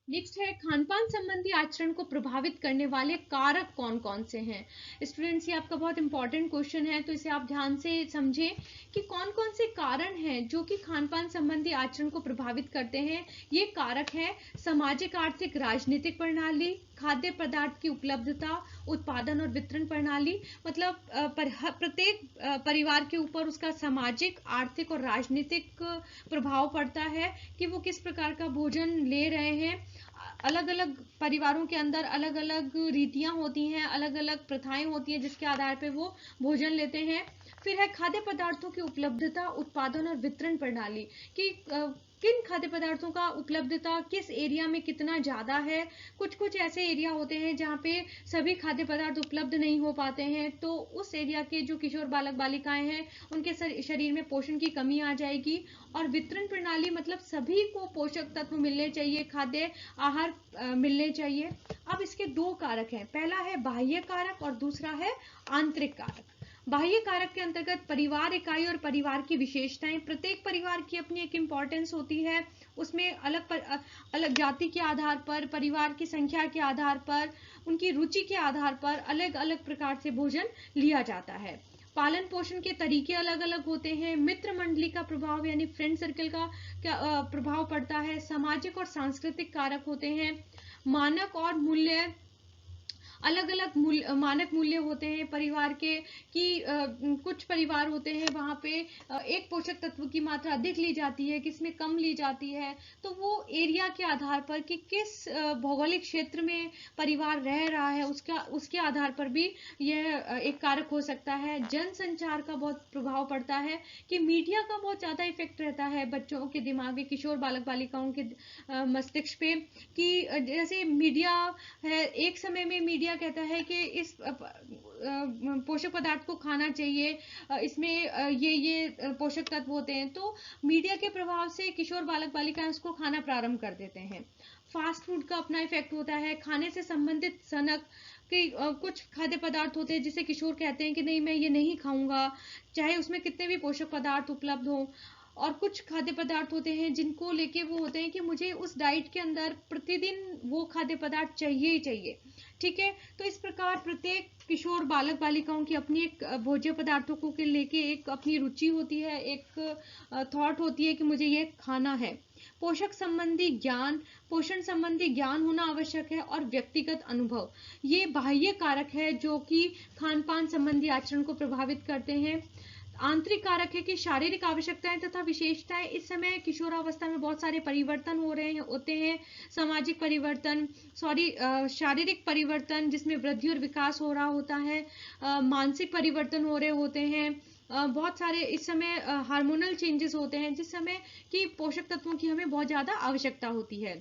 नेक्स्ट है खानपान संबंधी आचरण को प्रभावित करने वाले कारक कौन कौन से हैं। स्टूडेंट्स, ये आपका बहुत इंपॉर्टेंट क्वेश्चन है, तो इसे आप ध्यान से समझें कि कौन कौन से कारण हैं जो कि खानपान संबंधी आचरण को प्रभावित करते हैं। ये कारक हैं सामाजिक, आर्थिक, राजनीतिक प्रणाली, खाद्य पदार्थ की उपलब्धता, उत्पादन और वितरण प्रणाली। मतलब प्रत्येक परिवार के ऊपर उसका सामाजिक, आर्थिक और राजनीतिक प्रभाव पड़ता है कि वो किस प्रकार का भोजन ले रहे हैं। अलग अलग परिवारों के अंदर अलग अलग रीतियां होती हैं, अलग अलग प्रथाएं होती हैं जिसके आधार पर वो भोजन लेते हैं। फिर है खाद्य पदार्थों की उपलब्धता, उत्पादन और वितरण प्रणाली कि किन खाद्य पदार्थों का उपलब्धता किस एरिया में कितना ज़्यादा है। कुछ कुछ ऐसे एरिया होते हैं जहाँ पे सभी खाद्य पदार्थ उपलब्ध नहीं हो पाते हैं, तो उस एरिया के जो किशोर बालक बालिकाएं हैं उनके शरीर में पोषण की कमी आ जाएगी। और वितरण प्रणाली मतलब सभी को पोषक तत्व मिलने चाहिए, खाद्य आहार मिलने चाहिए। अब इसके दो कारक हैं, पहला है बाह्य कारक और दूसरा है आंतरिक कारक। बाह्य कारक के अंतर्गत परिवार इकाई और परिवार की विशेषताएं। प्रत्येक परिवार की अपनी एक इम्पोर्टेंस होती है, उसमें अलग जाति के आधार पर, परिवार की संख्या के आधार पर, उनकी रुचि के आधार पर अलग अलग प्रकार से भोजन लिया जाता है। पालन पोषण के तरीके अलग अलग होते हैं। मित्र मंडली का प्रभाव यानी फ्रेंड सर्कल का प्रभाव पड़ता है। सामाजिक और सांस्कृतिक कारक होते हैं। मानक और मूल्य, अलग अलग मानक मूल्य होते हैं परिवार के कि कुछ परिवार होते हैं वहाँ पे एक पोषक तत्व की मात्रा अधिक ली जाती है, किसमें कम ली जाती है। तो वो एरिया के आधार पर कि किस भौगोलिक क्षेत्र में परिवार रह रहा है उसके आधार पर भी यह एक कारक हो सकता है। जनसंचार का बहुत प्रभाव पड़ता है कि मीडिया का बहुत ज़्यादा इफेक्ट रहता है बच्चों के दिमाग में, किशोर बालक बालिकाओं के मस्तिष्क पे, कि जैसे मीडिया है, एक समय में मीडिया कहता है कि इस पोषक पदार्थ को खाना चाहिए, इसमें ये पोषक तत्व होते हैं, तो मीडिया के प्रभाव से किशोर बालक बालिकाएं उसको खाना प्रारंभ कर देते हैं। फास्ट फूड का अपना इफेक्ट होता है। खाने से संबंधित सनक कि कुछ खाद्य पदार्थ होते हैं जिसे किशोर कहते हैं कि नहीं मैं ये नहीं खाऊंगा, चाहे उसमें कितने भी पोषक पदार्थ उपलब्ध हों। और कुछ खाद्य पदार्थ होते हैं जिनको लेके वो होते हैं कि मुझे उस डाइट के अंदर प्रतिदिन वो खाद्य पदार्थ चाहिए ही चाहिए। ठीक है, तो इस प्रकार प्रत्येक किशोर बालक बालिकाओं की अपनी एक भोज्य पदार्थों को लेके एक अपनी रुचि होती है, एक थॉट होती है कि मुझे ये खाना है। पोषक संबंधी ज्ञान, पोषण संबंधी ज्ञान होना आवश्यक है। और व्यक्तिगत अनुभव, ये बाह्य कारक है जो कि खान पान संबंधी आचरण को प्रभावित करते हैं। आंतरिक कारक है कि शारीरिक आवश्यकताएं तथा विशेषताएं। इस समय किशोरावस्था में बहुत सारे परिवर्तन होते हैं। सामाजिक परिवर्तन, शारीरिक परिवर्तन जिसमें वृद्धि और विकास हो रहा होता है। मानसिक परिवर्तन हो रहे होते हैं। बहुत सारे इस समय हार्मोनल चेंजेस होते हैं जिस समय कि पोषक तत्वों की हमें बहुत ज्यादा आवश्यकता होती है।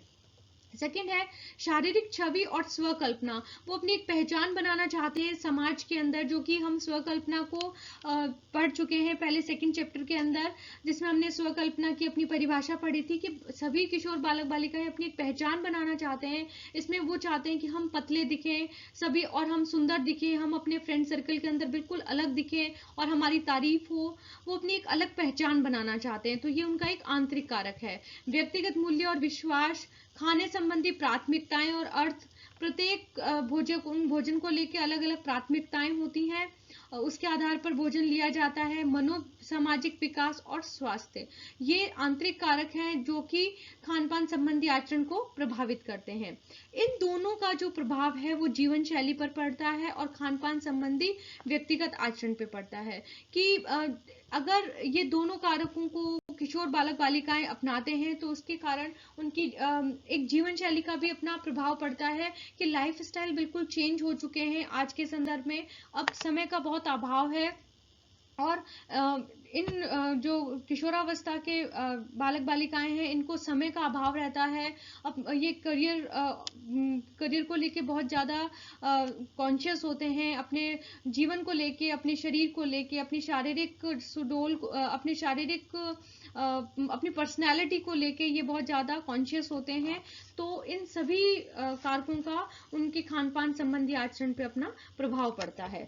सेकंड है शारीरिक छवि और स्वकल्पना। वो अपनी एक पहचान बनाना चाहते हैं समाज के अंदर, जो कि हम स्वकल्पना को पढ़ चुके हैं पहले सेकंड चैप्टर के अंदर, जिसमें हमने स्वकल्पना की अपनी परिभाषा पढ़ी थी कि सभी किशोर बालक बालिकाएं अपनी एक पहचान बनाना चाहते हैं। इसमें वो चाहते हैं कि हम पतले दिखें सभी और हम सुंदर दिखें, हम अपने फ्रेंड सर्कल के अंदर बिल्कुल अलग दिखें और हमारी तारीफ हो। वो अपनी एक अलग पहचान बनाना चाहते हैं, तो ये उनका एक आंतरिक कारक है। व्यक्तिगत मूल्य और विश्वास, खाने संबंधी प्राथमिकताएं और अर्थ। प्रत्येक भोजन को लेकर अलग अलग प्राथमिकताएं होती हैं, उसके आधार पर भोजन लिया जाता है। मनो सामाजिक विकास और स्वास्थ्य, ये आंतरिक कारक हैं जो कि खान पान संबंधी आचरण को प्रभावित करते हैं। इन दोनों का जो प्रभाव है वो जीवन शैली पर पड़ता है और खान पान संबंधी व्यक्तिगत आचरण पर पड़ता है कि अगर ये दोनों कारकों को किशोर बालक बालिकाएं अपनाते हैं तो उसके कारण उनकी एक जीवन शैली का भी अपना प्रभाव पड़ता है कि लाइफ स्टाइल बिल्कुल चेंज हो चुके हैं आज के संदर्भ में। अब समय का बहुत अभाव है और इन जो किशोरावस्था के बालक बालिकाएं हैं इनको समय का अभाव रहता है। अब ये करियर को लेके बहुत ज़्यादा कॉन्शियस होते हैं, अपने जीवन को लेके, अपने शरीर को लेके, अपनी शारीरिक सुडोल, अपने शारीरिक अपनी पर्सनैलिटी को लेके ये बहुत ज़्यादा कॉन्शियस होते हैं। तो इन सभी कारकों का उनके खान पान संबंधी आचरण पे अपना प्रभाव पड़ता है।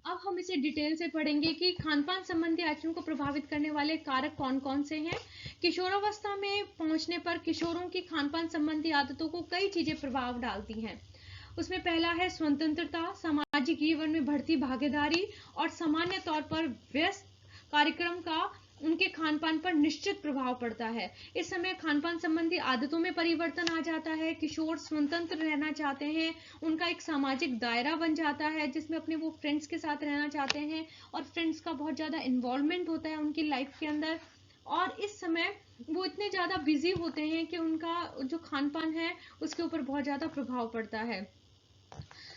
अब हम इसे डिटेल से पढ़ेंगे कि खान-पान संबंधी आचरण को प्रभावित करने वाले कारक कौन-कौन से हैं। किशोरावस्था में पहुंचने पर किशोरों की खान-पान संबंधी आदतों को कई चीजें प्रभाव डालती हैं। उसमें पहला है स्वतंत्रता, सामाजिक जीवन में बढ़ती भागीदारी और सामान्य तौर पर व्यस्त कार्यक्रम का उनके खान पान पर निश्चित प्रभाव पड़ता है। इस समय खान पान संबंधी आदतों में परिवर्तन आ जाता है। किशोर स्वतंत्र रहना चाहते हैं, उनका एक सामाजिक दायरा बन जाता है जिसमें अपने वो फ्रेंड्स के साथ रहना चाहते हैं और फ्रेंड्स का बहुत ज़्यादा इन्वॉल्वमेंट होता है उनकी लाइफ के अंदर। और इस समय वो इतने ज़्यादा बिजी होते हैं कि उनका जो खान पान है उसके ऊपर बहुत ज़्यादा प्रभाव पड़ता है।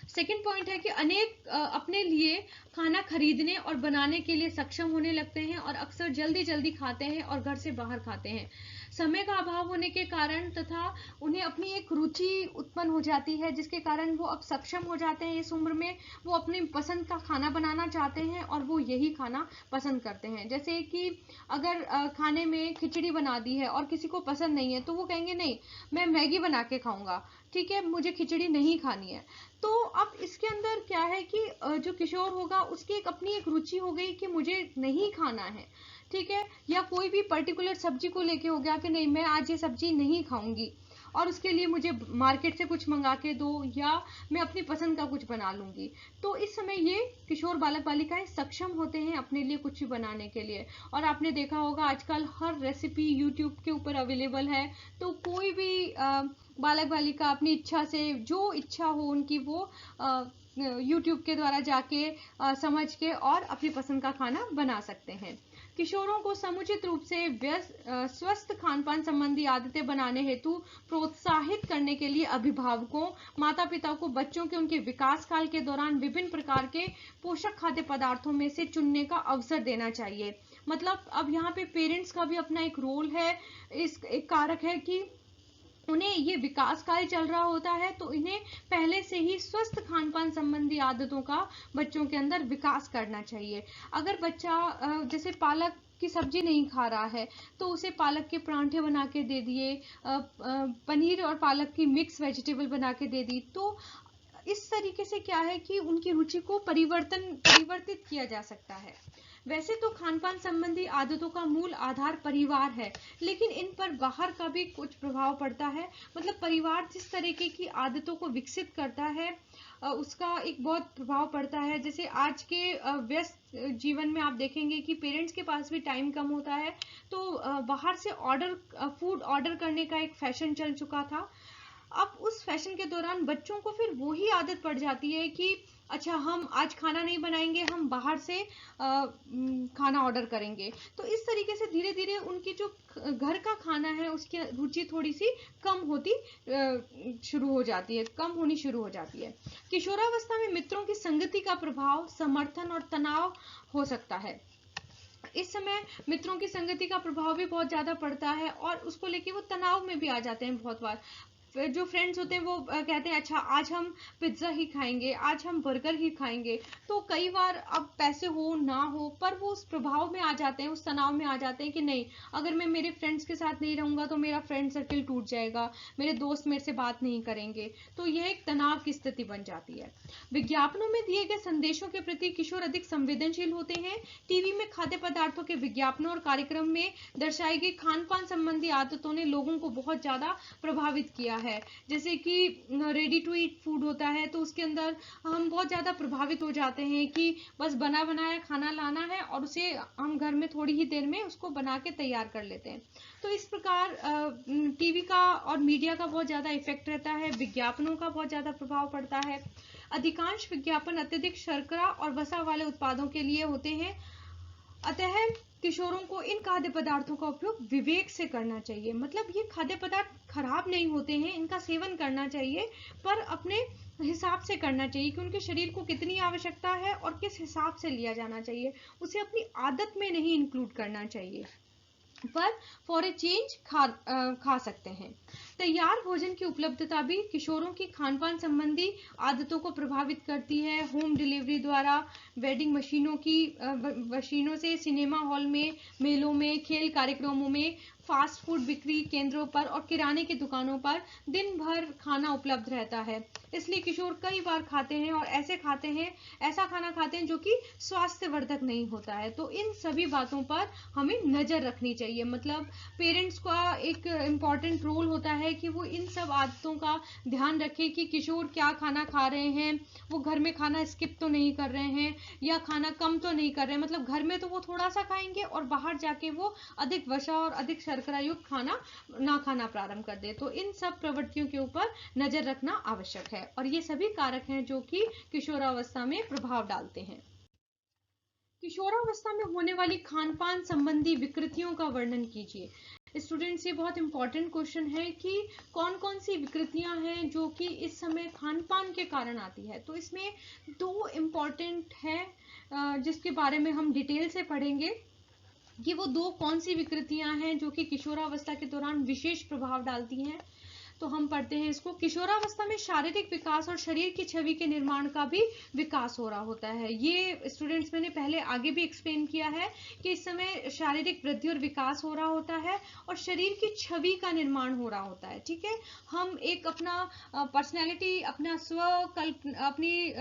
सेकेंड पॉइंट है कि अनेक अपने लिए खाना खरीदने और बनाने के लिए सक्षम होने लगते हैं और अक्सर जल्दी जल्दी खाते हैं और घर से बाहर खाते हैं। समय का अभाव होने के कारण तथा उन्हें अपनी एक रुचि उत्पन्न हो जाती है जिसके कारण वो अब सक्षम हो जाते हैं। इस उम्र में वो अपनी पसंद का खाना बनाना चाहते हैं और वो यही खाना पसंद करते हैं। जैसे कि अगर खाने में खिचड़ी बना दी है और किसी को पसंद नहीं है तो वो कहेंगे नहीं, मैं मैगी बना के खाऊंगा, ठीक है, मुझे खिचड़ी नहीं खानी है। तो अब इसके अंदर क्या है कि जो किशोर होगा उसकी अपनी एक रुचि हो गई कि मुझे नहीं खाना है, ठीक है, या कोई भी पर्टिकुलर सब्जी को लेके हो गया कि नहीं मैं आज ये सब्जी नहीं खाऊंगी और उसके लिए मुझे मार्केट से कुछ मंगा के दो या मैं अपनी पसंद का कुछ बना लूंगी। तो इस समय ये किशोर बालक बालिकाएं सक्षम होते हैं अपने लिए कुछ भी बनाने के लिए। और आपने देखा होगा आजकल हर रेसिपी यूट्यूब के ऊपर अवेलेबल है, तो कोई भी बालक बालिका अपनी इच्छा से जो इच्छा हो उनकी वो यूट्यूब के द्वारा जाके समझ के और अपनी पसंद का खाना बना सकते हैं। किशोरों को समुचित रूप से स्वस्थ खान पान संबंधी आदतें बनाने हेतु प्रोत्साहित करने के लिए अभिभावकों, माता पिता को बच्चों के उनके विकास काल के दौरान विभिन्न प्रकार के पोषक खाद्य पदार्थों में से चुनने का अवसर देना चाहिए। मतलब अब यहाँ पे पेरेंट्स का भी अपना एक रोल है, इस एक कारक है कि उन्हें ये विकास काल चल रहा होता है तो इन्हें पहले से ही स्वस्थ खान पान संबंधी आदतों का बच्चों के अंदर विकास करना चाहिए। अगर बच्चा जैसे पालक की सब्जी नहीं खा रहा है तो उसे पालक के परांठे बना के दे दिए, पनीर और पालक की मिक्स वेजिटेबल बना के दे दी, तो इस तरीके से क्या है कि उनकी रुचि को परिवर्तित किया जा सकता है। वैसे तो खान पान संबंधी आदतों का मूल आधार परिवार है, लेकिन इन पर बाहर का भी कुछ प्रभाव पड़ता है। मतलब परिवार जिस तरीके की आदतों को विकसित करता है उसका एक बहुत प्रभाव पड़ता है। जैसे आज के व्यस्त जीवन में आप देखेंगे कि पेरेंट्स के पास भी टाइम कम होता है, तो बाहर से फूड ऑर्डर करने का एक फैशन चल चुका था। अब उस फैशन के दौरान बच्चों को फिर वही आदत पड़ जाती है कि अच्छा हम आज खाना नहीं बनाएंगे, हम बाहर से खाना ऑर्डर करेंगे। तो इस तरीके से धीरे धीरे उनकी जो घर का खाना है उसकी रुचि थोड़ी सी कम होनी शुरू हो जाती है। किशोरावस्था में मित्रों की संगति का प्रभाव, समर्थन और तनाव हो सकता है। इस समय मित्रों की संगति का प्रभाव भी बहुत ज्यादा पड़ता है और उसको लेके वो तनाव में भी आ जाते हैं। बहुत बार जो फ्रेंड्स होते हैं वो कहते हैं अच्छा आज हम पिज्जा ही खाएंगे, आज हम बर्गर ही खाएंगे। तो कई बार अब पैसे हो ना हो पर वो उस प्रभाव में आ जाते हैं, उस तनाव में आ जाते हैं कि नहीं अगर मैं मेरे फ्रेंड्स के साथ नहीं रहूंगा तो मेरा फ्रेंड सर्कल टूट जाएगा, मेरे दोस्त मेरे से बात नहीं करेंगे। तो यह एक तनाव की स्थिति बन जाती है। विज्ञापनों में दिए गए संदेशों के प्रति किशोर अधिक संवेदनशील होते हैं। टीवी में खाद्य पदार्थों के विज्ञापनों और कार्यक्रम में दर्शाई गई खान पान संबंधी आदतों ने लोगों को बहुत ज्यादा प्रभावित किया है। जैसे कि रेडी टू ईट फूड होता है तो उसके अंदर हम बहुत ज्यादा प्रभावित हो जाते हैं कि बस बना बनाया खाना लाना है और उसे हम घर में थोड़ी ही देर में उसको बना के तैयार कर लेते हैं। तो इस प्रकार टीवी का और मीडिया का बहुत ज्यादा इफेक्ट रहता है, विज्ञापनों का बहुत ज्यादा प्रभाव पड़ता है। अधिकांश विज्ञापन अत्यधिक शर्करा और वसा वाले उत्पादों के लिए होते हैं, अतः किशोरों को इन खाद्य पदार्थों का उपयोग विवेक से करना चाहिए। मतलब ये खाद्य पदार्थ खराब नहीं होते हैं, इनका सेवन करना चाहिए पर अपने हिसाब से करना चाहिए कि उनके शरीर को कितनी आवश्यकता है और किस हिसाब से लिया जाना चाहिए, उसे अपनी आदत में नहीं इंक्लूड करना चाहिए। पर फॉर ए चेंज खा सकते हैं। तैयार भोजन की उपलब्धता भी किशोरों की खान पान संबंधी आदतों को प्रभावित करती है। होम डिलीवरी द्वारा, वेडिंग मशीनों से, सिनेमा हॉल में, मेलों में, खेल कार्यक्रमों में, फास्ट फूड बिक्री केंद्रों पर और किराने की दुकानों पर दिन भर खाना उपलब्ध रहता है। इसलिए किशोर कई बार खाते हैं और ऐसा खाना खाते हैं जो कि स्वास्थ्यवर्धक नहीं होता है। तो इन सभी बातों पर हमें नजर रखनी चाहिए। मतलब पेरेंट्स का एक इम्पॉर्टेंट रोल होता है कि वो इन सब आदतों का ध्यान रखें कि किशोर क्या खाना खा रहे हैं, वो घर में खाना स्किप तो नहीं कर रहे हैं या खाना कम तो नहीं कर रहे हैं। मतलब घर में तो वो थोड़ा सा खाएंगे और बाहर जाके वो अधिक वसा और अधिक शर्करा युक्त खाना ना खाना प्रारंभ कर दे। तो इन सब प्रवृत्तियों के ऊपर नजर रखना आवश्यक है और ये सभी कारक हैं जो कि किशोरावस्था में प्रभाव डालते हैं। किशोरावस्था में होने वाली खान पान संबंधी विकृतियों का वर्णन कीजिए। स्टूडेंट्स, ये बहुत इंपॉर्टेंट क्वेश्चन है कि कौन कौन सी विकृतियां हैं जो कि इस समय खान पान के कारण आती है। तो इसमें दो इम्पॉर्टेंट है जिसके बारे में हम डिटेल से पढ़ेंगे कि वो दो कौन सी विकृतियां हैं जो कि किशोरावस्था के दौरान विशेष प्रभाव डालती हैं। तो हम पढ़ते हैं इसको। किशोरावस्था में शारीरिक विकास और शरीर की छवि के निर्माण का भी विकास हो रहा होता है। ये स्टूडेंट्स मैंने पहले आगे भी एक्सप्लेन किया है कि इस समय शारीरिक वृद्धि और विकास हो रहा होता है और शरीर की छवि का निर्माण हो रहा होता है। ठीक है, हम एक अपना पर्सनैलिटी, अपना अपनी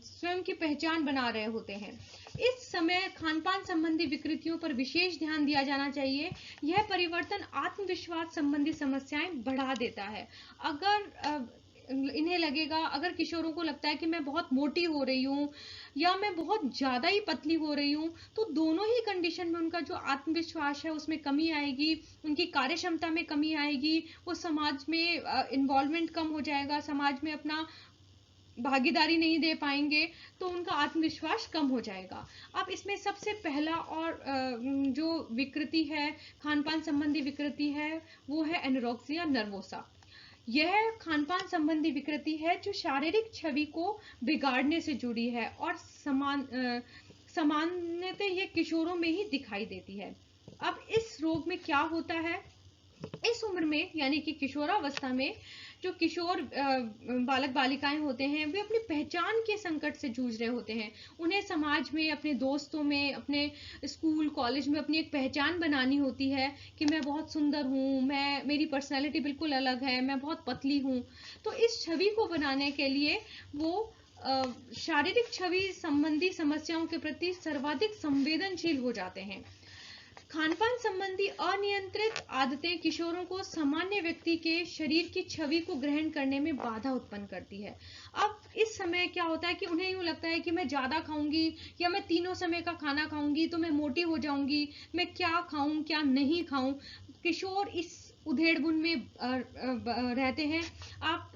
स्वयं की पहचान बना रहे होते हैं। इस समय खान पान संबंधी विकृतियों पर विशेष ध्यान दिया जाना चाहिए। यह परिवर्तन आत्मविश्वास संबंधी समस्याएं बढ़ा देता है। अगर किशोरों को लगता है कि मैं बहुत मोटी हो रही हूँ या मैं बहुत ज्यादा ही पतली हो रही हूँ, तो दोनों ही कंडीशन में उनका जो आत्मविश्वास है उसमें कमी आएगी, उनकी कार्य क्षमता में कमी आएगी, वो समाज में इन्वॉल्वमेंट कम हो जाएगा, समाज में अपना भागीदारी नहीं दे पाएंगे, तो उनका आत्मविश्वास कम हो जाएगा। अब इसमें सबसे पहला और जो विकृति है, खान पान संबंधी विकृति है, वो है एनोरेक्सिया नर्वोसा। यह खान पान संबंधी विकृति है जो शारीरिक छवि को बिगाड़ने से जुड़ी है और सामान्यतः यह किशोरों में ही दिखाई देती है। अब इस रोग में क्या होता है, इस उम्र में यानी कि किशोरावस्था में जो किशोर बालक बालिकाएं होते हैं वे अपनी पहचान के संकट से जूझ रहे होते हैं। उन्हें समाज में, अपने दोस्तों में, अपने स्कूल कॉलेज में अपनी एक पहचान बनानी होती है कि मैं बहुत सुंदर हूँ, मेरी पर्सनैलिटी बिल्कुल अलग है, मैं बहुत पतली हूँ। तो इस छवि को बनाने के लिए वो शारीरिक छवि संबंधी समस्याओं के प्रति सर्वाधिक संवेदनशील हो जाते हैं। खान पान संबंधी अनियंत्रित आदतें किशोरों को सामान्य व्यक्ति के शरीर की छवि को ग्रहण करने में बाधा उत्पन्न करती है। अब इस समय क्या होता है कि उन्हें यूं लगता है कि मैं ज्यादा खाऊंगी या मैं तीनों समय का खाना खाऊंगी तो मैं मोटी हो जाऊंगी, मैं क्या खाऊं क्या नहीं खाऊं। किशोर इस उधेड़बुन में रहते हैं। आप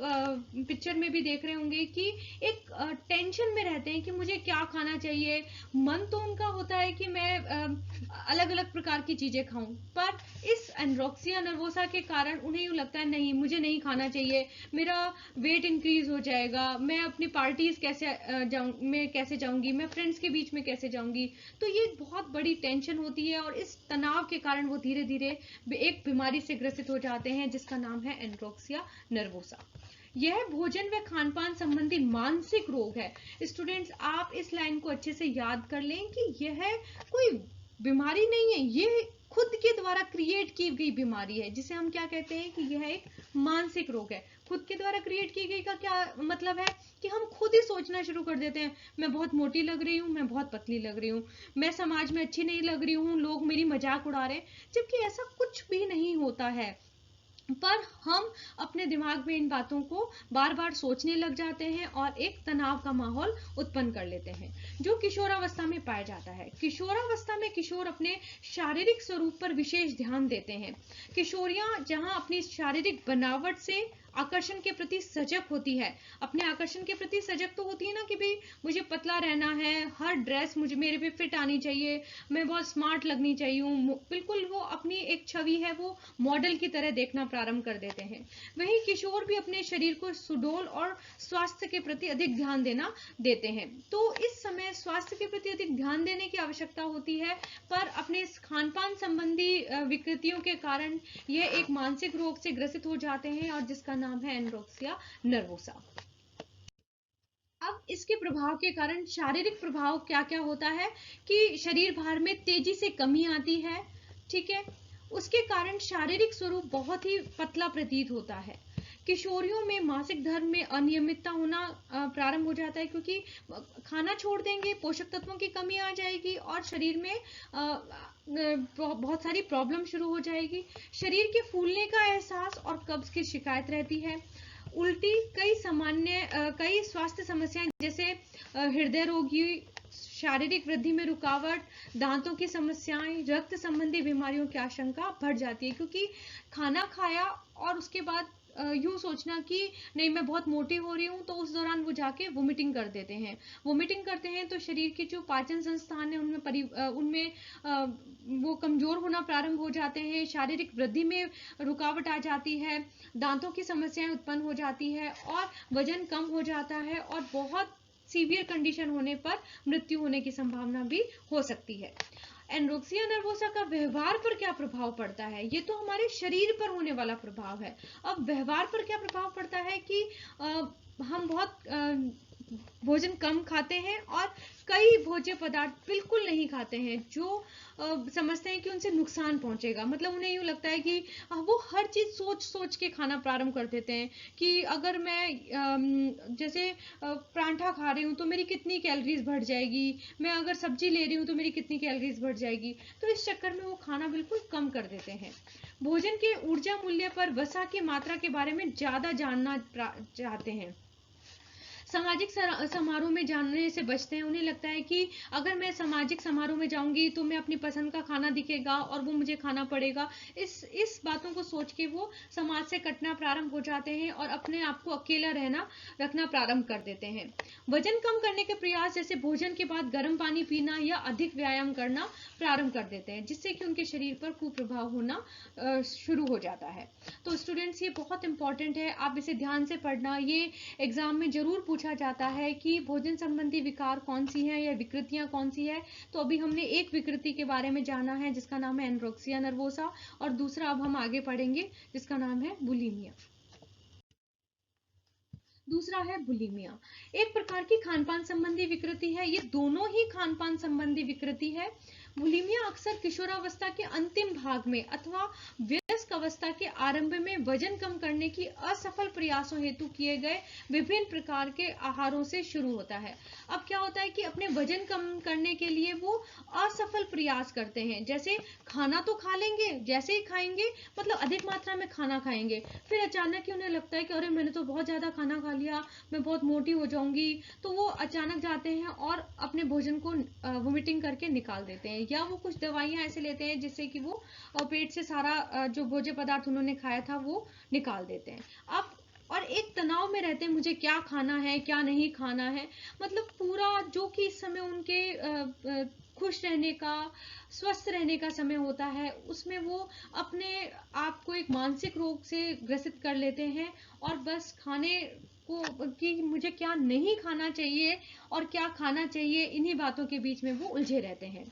पिक्चर में भी देख रहे होंगे कि एक टेंशन में रहते हैं कि मुझे क्या खाना चाहिए। मन तो उनका होता है कि मैं अलग अलग प्रकार की चीजें खाऊं, पर इस एनोरेक्सिया नर्वोसा के कारण उन्हें यूं लगता है नहीं, मुझे नहीं खाना चाहिए, मेरा वेट इंक्रीज हो जाएगा, मैं अपनी पार्टीज कैसे जाऊंगी, मैं फ्रेंड्स के बीच में कैसे जाऊंगी। तो ये बहुत बड़ी टेंशन होती है और इस तनाव के कारण वो धीरे धीरे एक बीमारी से ग्रसित हो जाते हैं जिसका नाम है एनोरेक्सिया नर्वोसा। यह भोजन व खान पान संबंधी मानसिक रोग है। स्टूडेंट्स, आप इस लाइन को अच्छे से याद कर लें कि यह कोई बीमारी नहीं है, ये खुद के द्वारा क्रिएट की गई बीमारी है, जिसे हम क्या कहते हैं कि यह एक मानसिक रोग है। खुद के द्वारा क्रिएट की गई का क्या मतलब है कि हम खुद ही सोचना शुरू कर देते हैं, मैं बहुत मोटी लग रही हूँ, मैं बहुत पतली लग रही हूँ, मैं समाज में अच्छी नहीं लग रही हूँ, लोग मेरी मजाक उड़ा रहे हैं, जबकि ऐसा कुछ भी नहीं होता है। पर हम अपने दिमाग में इन बातों को बार बार सोचने लग जाते हैं और एक तनाव का माहौल उत्पन्न कर लेते हैं जो किशोरावस्था में पाया जाता है। किशोरावस्था में किशोर अपने शारीरिक स्वरूप पर विशेष ध्यान देते हैं। किशोरियां जहां अपनी शारीरिक बनावट से आकर्षण के प्रति सजग होती है। अपने आकर्षण के प्रति सजग तो होती है ना कि भाई मुझे पतला रहना है, हर ड्रेस मुझे मेरे पे फिट आनी चाहिए, मैं बहुत स्मार्ट लगनी चाहिए हूँ, बिल्कुल वो अपनी एक छवि है वो मॉडल की तरह देखना प्रारंभ कर देते हैं। वही किशोर भी अपने शरीर को सुडौल और स्वास्थ्य के प्रति अधिक ध्यान देते हैं। तो इस समय स्वास्थ्य के प्रति अधिक ध्यान देने की आवश्यकता होती है, पर अपने खान पान संबंधी विकृतियों के कारण ये एक मानसिक रोग से ग्रसित हो जाते हैं और जिसका नाम है एनोरेक्सिया नर्वोसा। अब इसके प्रभाव के कारण शारीरिक प्रभाव क्या क्या होता है कि शरीर भार में तेजी से कमी आती है, ठीक है। उसके कारण शारीरिक स्वरूप बहुत ही पतला प्रतीत होता है। किशोरियों में मासिक धर्म में अनियमितता होना प्रारंभ हो जाता है, क्योंकि खाना छोड़ देंगे, पोषक तत्वों की कमी आ जाएगी और शरीर में बहुत सारी प्रॉब्लम शुरू हो जाएगी। शरीर के फूलने का एहसास और कब्ज की शिकायत रहती है। उल्टी, कई स्वास्थ्य समस्याएं जैसे हृदय रोगी, शारीरिक वृद्धि में रुकावट, दांतों की समस्याएं, रक्त संबंधी बीमारियों की आशंका बढ़ जाती है, क्योंकि खाना खाया और उसके बाद यूं सोचना कि नहीं मैं बहुत मोटी हो रही हूँ, तो उस दौरान वो जाके वोमिटिंग कर देते हैं। वोमिटिंग करते हैं तो शरीर के जो पाचन संस्थान है उनमें वो कमजोर होना प्रारंभ हो जाते हैं, शारीरिक वृद्धि में रुकावट आ जाती है, दांतों की समस्याएं उत्पन्न हो जाती है और वजन कम हो जाता है और बहुत सीवियर कंडीशन होने पर मृत्यु होने की संभावना भी हो सकती है। एनोरेक्सिया नर्वोसा का व्यवहार पर क्या प्रभाव पड़ता है? ये तो हमारे शरीर पर होने वाला प्रभाव है। अब व्यवहार पर क्या प्रभाव पड़ता है कि हम बहुत भोजन कम खाते हैं और कई भोज्य पदार्थ बिल्कुल नहीं खाते हैं, जो समझते हैं कि उनसे नुकसान पहुंचेगा। मतलब उन्हें यूं लगता है कि वो हर चीज सोच सोच के खाना प्रारंभ कर देते हैं कि अगर मैं जैसे परांठा खा रही हूँ तो मेरी कितनी कैलोरीज बढ़ जाएगी, मैं अगर सब्जी ले रही हूँ तो मेरी कितनी कैलोरीज बढ़ जाएगी। तो इस चक्कर में वो खाना बिल्कुल कम कर देते हैं। भोजन के ऊर्जा मूल्य पर वसा की मात्रा के बारे में ज्यादा जानना चाहते हैं। सामाजिक समारोह में जाने से बचते हैं। उन्हें लगता है कि अगर मैं सामाजिक समारोह में जाऊंगी तो मैं अपनी पसंद का खाना दिखेगा और वो मुझे खाना पड़ेगा। इस बातों को सोच के वो समाज से कटना प्रारंभ हो जाते हैं और अपने आप को अकेला रखना प्रारंभ कर देते हैं। वजन कम करने के प्रयास जैसे भोजन के बाद गर्म पानी पीना या अधिक व्यायाम करना प्रारंभ कर देते हैं, जिससे कि उनके शरीर पर कुप्रभाव होना शुरू हो जाता है। तो स्टूडेंट्स, ये बहुत इंपॉर्टेंट है, आप इसे ध्यान से पढ़ना। ये एग्जाम में जरूर पूछा जाता है कि भोजन संबंधी विकार कौन सी है या विकृतियां कौन सी है। तो अभी हमने एक विकृति के बारे में जाना है जिसका नाम है एनोरेक्सिया नर्वोसा, और दूसरा अब हम आगे पढ़ेंगे जिसका नाम है बुलिमिया। दूसरा है बुलिमिया, एक प्रकार की खानपान संबंधी विकृति है। ये दोनों ही खानपान संबंधी विकृति है। बुलिमिया अक्सर किशोरावस्था के अंतिम भाग में अथवा वयस्क अवस्था के आरंभ में वजन कम करने की असफल प्रयासों हेतु किए गए विभिन्न प्रकार के आहारों से शुरू होता है। अब क्या होता है कि अपने वजन कम करने के लिए वो असफल प्रयास करते हैं। जैसे खाना तो खा लेंगे, जैसे ही खाएंगे मतलब अधिक मात्रा में खाना खाएंगे, फिर अचानक ही उन्हें लगता है कि अरे मैंने तो बहुत ज्यादा खाना खा लिया, मैं बहुत मोटी हो जाऊंगी। तो वो अचानक जाते हैं और अपने भोजन को वोमिटिंग करके निकाल देते हैं, या वो कुछ दवाइयां ऐसे लेते हैं जिससे कि वो पेट से सारा जो भोज्य पदार्थ उन्होंने खाया था वो निकाल देते हैं। अब और एक तनाव में रहते हैं, मुझे क्या खाना है क्या नहीं खाना है। मतलब पूरा जो कि इस समय उनके खुश रहने का, स्वस्थ रहने का समय होता है, उसमें वो अपने आप को एक मानसिक रोग से ग्रसित कर लेते हैं और बस खाने को कि मुझे क्या नहीं खाना चाहिए और क्या खाना चाहिए, इन्हीं बातों के बीच में वो उलझे रहते हैं।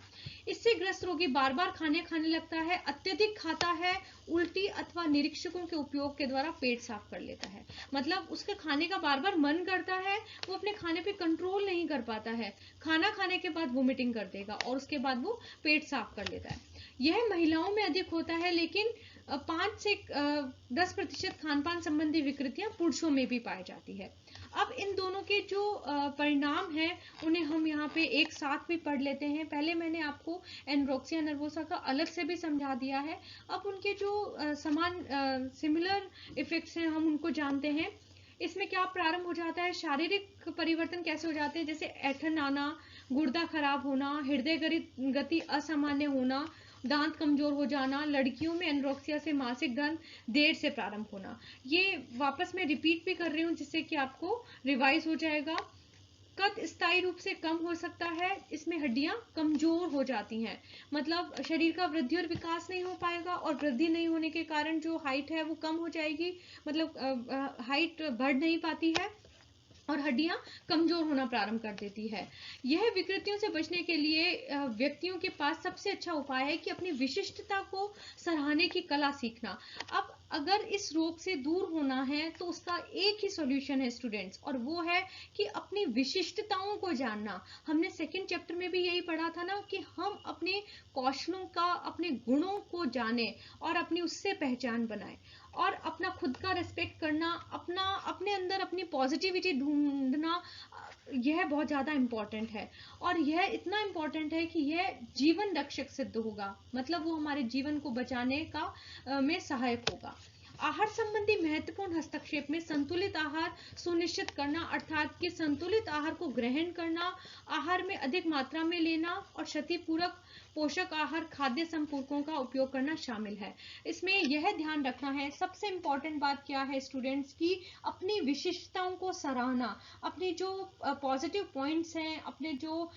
इससे ग्रस्त रोगी बार बार खाने लगता है, अत्यधिक खाता है, उल्टी अथवा निरीक्षकों के उपयोग के द्वारा पेट साफ कर लेता है। मतलब उसका खाने का बार बार मन करता है, वो अपने खाने पे कंट्रोल नहीं कर पाता है, खाना खाने के बाद वोमिटिंग कर देगा और उसके बाद वो पेट साफ कर लेता है। यह महिलाओं में अधिक होता है, लेकिन 5 से 10% खानपान संबंधी विकृतियां पुरुषों में भी पाई जाती है। अब इन दोनों के जो परिणाम हैं उन्हें हम यहाँ पे एक साथ भी पढ़ लेते हैं। पहले मैंने आपको एनोरेक्सिया नर्वोसा का अलग से भी समझा दिया है। अब उनके जो सिमिलर इफेक्ट्स हैं हम उनको जानते हैं। इसमें क्या प्रारंभ हो जाता है, शारीरिक परिवर्तन कैसे हो जाते हैं, जैसे ऐंठन आना, गुर्दा खराब होना, हृदय गति असामान्य होना, दांत कमजोर हो जाना, लड़कियों में एनोरेक्सिया से मासिक धर्म देर से प्रारंभ होना। ये वापस मैं रिपीट भी कर रही हूँ जिससे कि आपको रिवाइज हो जाएगा। कद स्थायी रूप से कम हो सकता है, इसमें हड्डियां कमजोर हो जाती हैं, मतलब शरीर का वृद्धि और विकास नहीं हो पाएगा, और वृद्धि नहीं होने के कारण जो हाइट है वो कम हो जाएगी, मतलब हाइट बढ़ नहीं पाती है और हड्डियां कमजोर होना प्रारंभ कर देती है। यह विकृतियों से बचने के लिए व्यक्तियों के पास सबसे अच्छा उपाय है कि अपनी विशिष्टता को सराहने की कला सीखना। अब अगर इस रोग से दूर होना है तो उसका एक ही सॉल्यूशन है स्टूडेंट्स, और वो है कि अपनी विशिष्टताओं को जानना। हमने सेकंड चैप्टर में भी यही पढ़ा था ना कि हम अपने कौशलों का, अपने गुणों को जाने और अपनी उससे पहचान बनाए, और अपना खुद का रिस्पेक्ट करना, अपना अपने अंदर अपनी पॉजिटिविटी ढूंढना, यह बहुत ज़्यादा इम्पॉर्टेंट है। और यह इतना इम्पॉर्टेंट है कि यह जीवन रक्षक सिद्ध होगा, मतलब वो हमारे जीवन को बचाने का में सहायक होगा। आहार संबंधी महत्वपूर्ण हस्तक्षेप में संतुलित आहार सुनिश्चित करना, अर्थात कि संतुलित आहार को ग्रहण करना, आहार में अधिक मात्रा में लेना और क्षतिपूरक पोषक आहार खाद्य संपूरकों का उपयोग करना शामिल है। इसमें यह ध्यान रखना है, सबसे इंपॉर्टेंट बात क्या है स्टूडेंट्स की अपनी विशिष्टताओं को सराहना, अपने जो पॉजिटिव पॉइंट्स हैं, अपने जो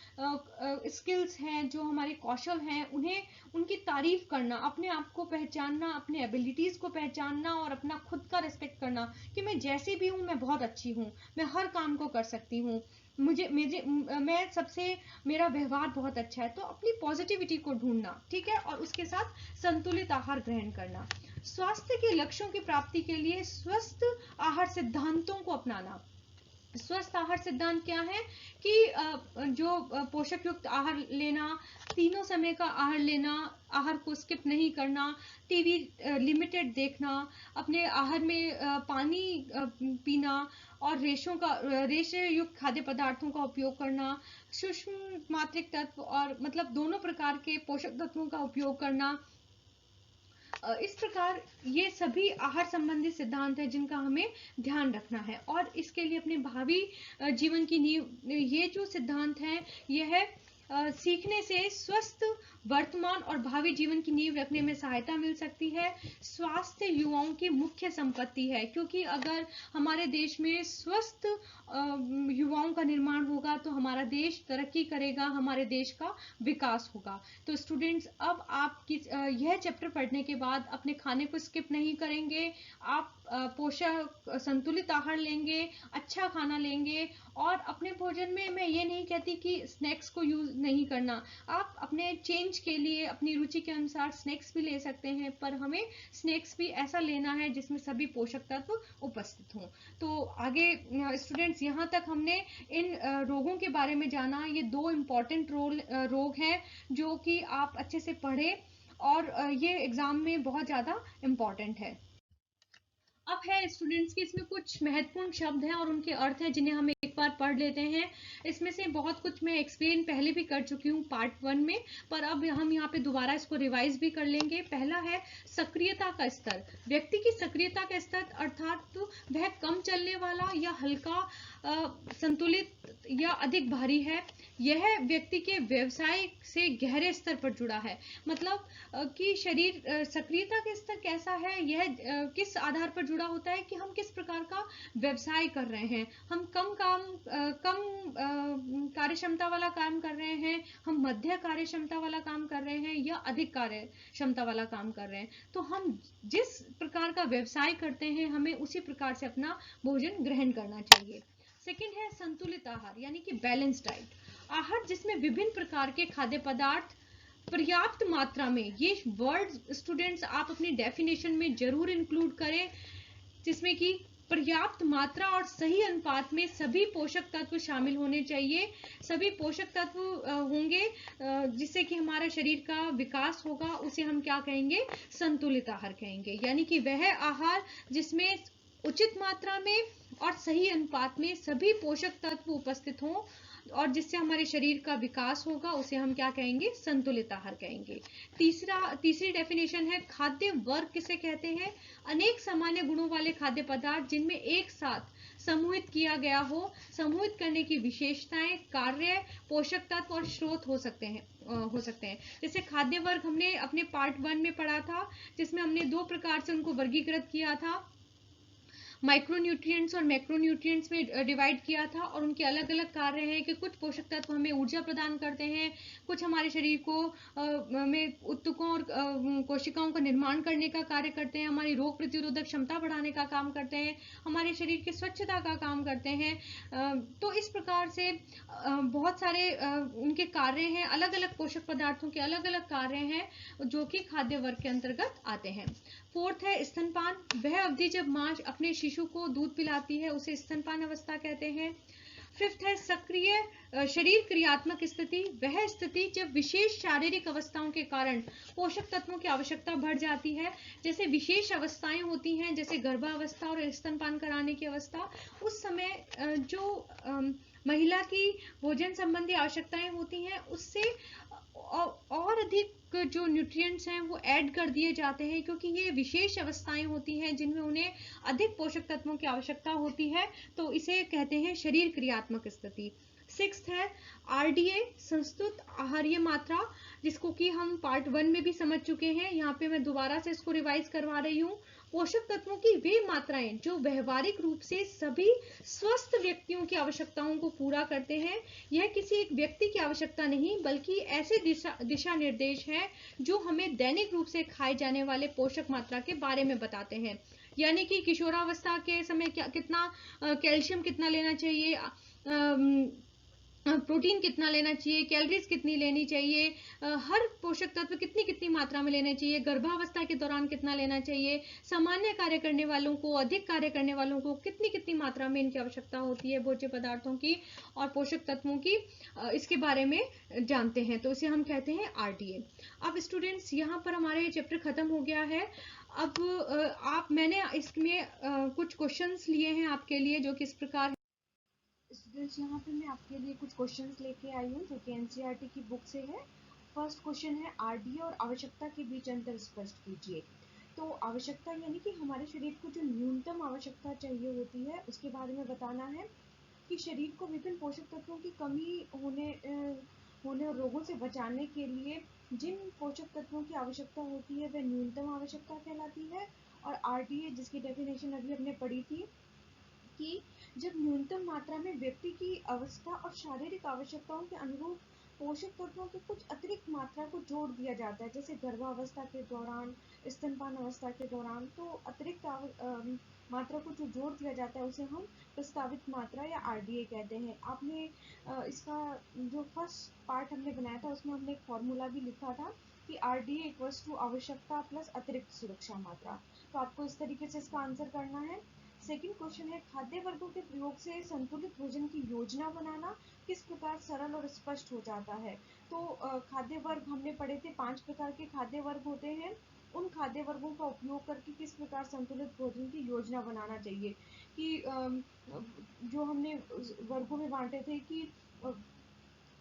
स्किल्स हैं, जो हमारे कौशल हैं, उन्हें उनकी तारीफ करना, अपने आप को पहचानना, अपने एबिलिटीज को पहचानना और अपना खुद का रिस्पेक्ट करना कि मैं जैसी भी हूँ मैं बहुत अच्छी हूँ, मैं हर काम को कर सकती हूँ, मुझे मुझे मैं सबसे, मेरा व्यवहार बहुत अच्छा है। तो अपनी पॉजिटिविटी को ढूंढना, ठीक है, और उसके साथ संतुलित आहार ग्रहण करना। स्वास्थ्य के लक्ष्यों की प्राप्ति के लिए स्वस्थ आहार सिद्धांतों को अपनाना। स्वस्थ आहार सिद्धांत क्या है कि जो पोषक युक्त आहार लेना, तीनों समय का आहार लेना, आहार को स्किप नहीं करना, टीवी लिमिटेड देखना, अपने आहार में पानी पीना और रेशे युक्त खाद्य पदार्थों का उपयोग करना, सूक्ष्म मात्रिक तत्व और मतलब दोनों प्रकार के पोषक तत्वों का उपयोग करना। इस प्रकार ये सभी आहार संबंधी सिद्धांत हैं जिनका हमें ध्यान रखना है, और इसके लिए अपने भावी जीवन की नींव, ये जो सिद्धांत हैं यह सीखने से स्वस्थ वर्तमान और भावी जीवन की नींव रखने में सहायता मिल सकती है। स्वास्थ्य युवाओं की मुख्य संपत्ति है, क्योंकि अगर हमारे देश में स्वस्थ युवाओं का निर्माण होगा तो हमारा देश तरक्की करेगा, हमारे देश का विकास होगा। तो स्टूडेंट्स, अब आप यह चैप्टर पढ़ने के बाद अपने खाने को स्किप नहीं करेंगे, आप पोषक संतुलित आहार लेंगे, अच्छा खाना लेंगे, और अपने भोजन में मैं ये नहीं कहती कि स्नैक्स को यूज नहीं करना, आप अपने चेंज के लिए अपनी रुचि के अनुसार स्नैक्स भी ले सकते हैं, पर हमें स्नैक्स भी ऐसा लेना है जिसमें सभी पोषक तत्व उपस्थित हों। तो आगे स्टूडेंट्स, यहाँ तक हमने इन रोगों के बारे में जाना। ये दो इम्पॉर्टेंट रोग हैं जो कि आप अच्छे से पढ़ें, और ये एग्जाम में बहुत ज़्यादा इम्पॉर्टेंट है। अब है स्टूडेंट्स की इसमें कुछ महत्वपूर्ण शब्द हैं और उनके अर्थ हैं जिन्हें हम एक बार पढ़ लेते हैं। इसमें से बहुत कुछ मैं एक्सप्लेन पहले भी कर चुकी हूँ पार्ट 1 में, पर अब हम यहाँ पे दोबारा इसको रिवाइज भी कर लेंगे। पहला है सक्रियता का स्तर। व्यक्ति की सक्रियता का स्तर अर्थात तो वह कम चलने वाला या हल्का, संतुलित या अधिक भारी है। यह व्यक्ति के व्यवसाय से गहरे स्तर पर जुड़ा है, मतलब कि शरीर सक्रियता का स्तर कैसा है, यह किस आधार पर जुड़ा होता है कि हम किस प्रकार का व्यवसाय कर रहे हैं। हम कम कार्य क्षमता वाला काम कर रहे हैं, हम मध्य कार्य क्षमता वाला काम कर रहे हैं, या अधिक कार्य क्षमता वाला काम कर रहे हैं। तो हम जिस प्रकार का व्यवसाय करते हैं हमें उसी प्रकार से अपना भोजन ग्रहण करना चाहिए। सेकंड है संतुलित आहार, यानी कि बैलेंस डाइट। आहार जिसमें विभिन्न प्रकार के खाद्य पदार्थ पर्याप्त मात्रा में, ये वर्ड स्टूडेंट्स आप अपनी डेफिनेशन में जरूर इंक्लूड करें, जिसमें कि पर्याप्त मात्रा और सही अनुपात में सभी पोषक तत्व शामिल होने चाहिए। सभी पोषक तत्व होंगे जिससे कि हमारे शरीर का विकास होगा, उसे हम क्या कहेंगे, संतुलित आहार कहेंगे। यानी कि वह आहार जिसमें उचित मात्रा में और सही अनुपात में सभी पोषक तत्व उपस्थित हों और जिससे हमारे शरीर का विकास होगा, उसे हम क्या कहेंगे, संतुलित आहार कहेंगे। तीसरी डेफिनेशन है खाद्य वर्ग किसे कहते हैं, अनेक सामान्य गुणों वाले खाद्य पदार्थ जिनमें एक साथ समूहित किया गया हो। समूहित करने की विशेषताएं, कार्य, पोषक तत्व और स्रोत हो सकते हैं। जैसे खाद्य वर्ग हमने अपने पार्ट 1 में पढ़ा था, जिसमें हमने 2 प्रकार से उनको वर्गीकृत किया था, माइक्रोन्यूट्रिएंट्स और मैक्रोन्यूट्रिएंट्स में डिवाइड किया था, और उनके अलग अलग कार्य हैं कि कुछ पोषक तत्व हमें ऊर्जा प्रदान करते हैं, कुछ हमारे शरीर को में उत्तकों और कोशिकाओं का निर्माण करने का कार्य करते हैं, हमारी रोग प्रतिरोधक क्षमता बढ़ाने का काम करते हैं, हमारे शरीर की स्वच्छता का काम करते हैं। तो इस प्रकार से बहुत सारे उनके कार्य हैं, अलग अलग पोषक पदार्थों के अलग अलग कार्य हैं जो कि खाद्य वर्ग के अंतर्गत आते हैं। फोर्थ है स्तनपान। वह अवधि जब माँ अपने शिशु को दूध पिलाती है उसे स्तनपान अवस्था कहते हैं। फिफ्थ है सक्रिय शरीर क्रियात्मक स्थिति। वह स्थिति जब विशेष शारीरिक अवस्थाओं के कारण पोषक तत्वों की आवश्यकता बढ़ जाती है। जैसे विशेष अवस्थाएं होती हैं, जैसे गर्भावस्था और स्तनपान कराने की अवस्था, उस समय जो महिला की भोजन संबंधी आवश्यकताएं होती हैं, उससे और अधिक जो न्यूट्रिएंट्स हैं वो ऐड कर दिए जाते हैं, क्योंकि ये विशेष अवस्थाएं होती हैं जिनमें उन्हें अधिक पोषक तत्वों की आवश्यकता होती है। तो इसे कहते हैं शरीर क्रियात्मक स्थिति। सिक्स्थ है आरडीए, संस्तुत आहार्य मात्रा, जिसको कि हम पार्ट 1 में भी समझ चुके हैं। यहाँ पे मैं दोबारा से इसको रिवाइज करवा रही हूँ। पोषक तत्वों की वे मात्राएं जो व्यवहारिक रूप से सभी स्वस्थ व्यक्तियों की आवश्यकताओं को पूरा करते हैं। यह किसी एक व्यक्ति की आवश्यकता नहीं, बल्कि ऐसे दिशा निर्देश हैं जो हमें दैनिक रूप से खाए जाने वाले पोषक मात्रा के बारे में बताते हैं। यानी कि किशोरावस्था के समय कितना कैल्शियम कितना लेना चाहिए, प्रोटीन कितना लेना चाहिए, कैलोरीज कितनी लेनी चाहिए, हर पोषक तत्व कितनी कितनी मात्रा में लेना चाहिए, गर्भावस्था के दौरान कितना लेना चाहिए, सामान्य कार्य करने वालों को, अधिक कार्य करने वालों को कितनी कितनी मात्रा में इनकी आवश्यकता होती है भोज्य पदार्थों की और पोषक तत्वों की, इसके बारे में जानते हैं। तो इसे हम कहते हैं आरडीए। अब स्टूडेंट्स यहाँ पर हमारे चैप्टर खत्म हो गया है। अब मैंने इसमें कुछ क्वेश्चंस लिए हैं आपके लिए, जो कि इस प्रकार। स्टूडेंट्स, यहाँ पे मैं आपके लिए कुछ क्वेश्चंस लेके आई हूँ जो कि एनसीईआरटी की बुक से है। फर्स्ट क्वेश्चन है, आरडीए और आवश्यकता के बीच अंतर स्पष्ट कीजिए। तो आवश्यकता यानी कि हमारे शरीर को जो न्यूनतम आवश्यकता चाहिए होती है उसके बारे में बताना है कि शरीर को विभिन्न पोषक तत्वों की कमी होने और रोगों से बचाने के लिए जिन पोषक तत्वों की आवश्यकता होती है वह न्यूनतम आवश्यकता कहलाती है। और आरडीए, जिसकी डेफिनेशन अभी हमने पढ़ी थी, कि जब न्यूनतम मात्रा में व्यक्ति की अवस्था और शारीरिक आवश्यकताओं के अनुरूप पोषक तत्वों की कुछ अतिरिक्त मात्रा को जोड़ दिया जाता है, जैसे गर्भावस्था के दौरान, स्तनपान अवस्था के दौरान, तो अतिरिक्त मात्रा को जो जोड़ दिया जाता है उसे हम प्रस्तावित मात्रा या आरडीए कहते हैं। आपने इसका जो फर्स्ट पार्ट हमने बनाया था उसमें हमने एक फॉर्मूला भी लिखा था कि आरडीए इक्वल्स टू आवश्यकता प्लस अतिरिक्त सुरक्षा मात्रा। तो आपको इस तरीके से इसका आंसर करना है। सेकंड क्वेश्चन है, खाद्य वर्गों के प्रयोग से संतुलित भोजन की योजना बनाना किस प्रकार सरल और स्पष्ट हो जाता है। तो खाद्य वर्ग हमने पढ़े थे, 5 प्रकार के खाद्य वर्ग होते हैं। उन खाद्य वर्गों का उपयोग करके किस प्रकार संतुलित भोजन की योजना बनाना चाहिए, कि जो हमने वर्गों में बांटे थे कि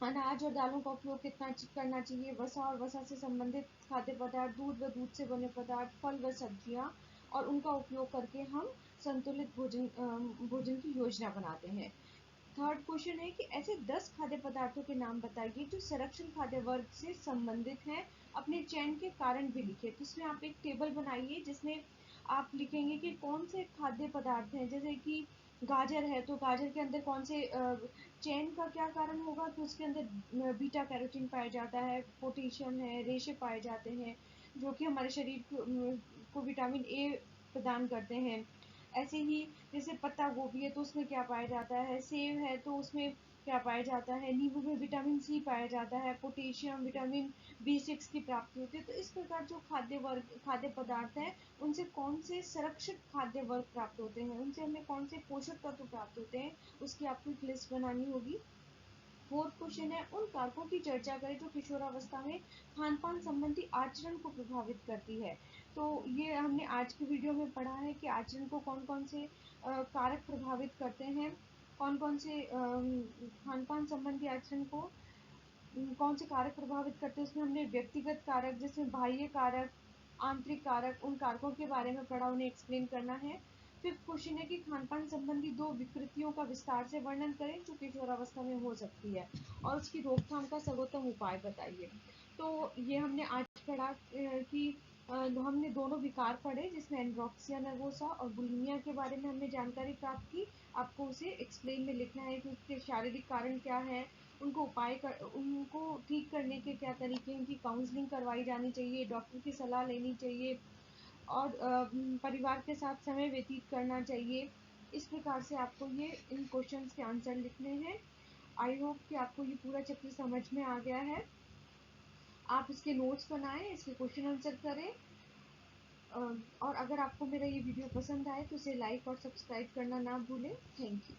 अनाज और दालों का उपयोग कितना करना चाहिए, वसा और वसा से संबंधित खाद्य पदार्थ, दूध व दूध से बने पदार्थ, फल व सब्जियां, और उनका उपयोग करके हम संतुलित भोजन की योजना बनाते हैं। थर्ड क्वेश्चन है कि ऐसे 10 खाद्य पदार्थों के नाम बताइए जो संरक्षण खाद्य वर्ग से संबंधित हैं, अपने चयन के कारण भी लिखे। तो इसमें आप एक टेबल बनाइए जिसमें आप लिखेंगे कि कौन से खाद्य पदार्थ हैं। जैसे कि गाजर है तो गाजर के अंदर कौन से चयन का क्या कारण होगा, तो उसके अंदर बीटा कैरोटीन पाया जाता है, पोटेशियम है, रेशे पाए जाते हैं जो कि हमारे शरीर को विटामिन ए प्रदान करते हैं। ऐसे ही जैसे पत्ता गोभी है तो उसमें क्या पाया जाता है, सेब है तो उसमें क्या पाया जाता है, नींबू में विटामिन सी पाया जाता है, पोटेशियम, विटामिन B6 की प्राप्ति होती है। तो इस प्रकार जो खाद्य पदार्थ हैं उनसे कौन से संरक्षित खाद्य वर्ग प्राप्त होते हैं, उनसे हमें कौन से पोषक तत्व प्राप्त होते हैं, उसकी आपको एक लिस्ट बनानी होगी। फोर्थ क्वेश्चन है, उन कारकों की चर्चा करें जो किशोरावस्था में खान पान संबंधी आचरण को प्रभावित करती है। तो ये हमने आज की वीडियो में पढ़ा है कि आचरण को कौन कौन से कारक प्रभावित करते हैं, कौन कौन से खान पान संबंधी आचरण को कौन से कारक प्रभावित करते हैं। उसमें हमने व्यक्तिगत कारक, जिसमें बाह्य कारक, आंतरिक कारक, उन कारकों के बारे में पढ़ा, उन्हें एक्सप्लेन करना है। फिफ्थ क्वेश्चन है कि खान-पान संबंधी 2 विकृतियों का विस्तार से वर्णन करें जो किशोरावस्था में हो सकती है और उसकी रोकथाम का सर्वोत्तम उपाय बताइए। तो ये हमने आज पढ़ा कि हमने दोनों विकार पढ़े जिसमें एनोरेक्सिया नर्वोसा और बुलिमिया के बारे में हमने जानकारी प्राप्त की। आपको उसे एक्सप्लेन में लिखना है कि उसके शारीरिक कारण क्या है, उनको ठीक करने के क्या तरीके, उनकी काउंसलिंग करवाई जानी चाहिए, डॉक्टर की सलाह लेनी चाहिए और परिवार के साथ समय व्यतीत करना चाहिए। इस प्रकार से आपको ये इन क्वेश्चंस के आंसर लिखने हैं। आई होप कि आपको ये पूरा चैप्टर समझ में आ गया है। आप इसके नोट्स बनाएं, इसके क्वेश्चन आंसर करें और अगर आपको मेरा ये वीडियो पसंद आए तो इसे लाइक और सब्सक्राइब करना ना भूलें। Thank you.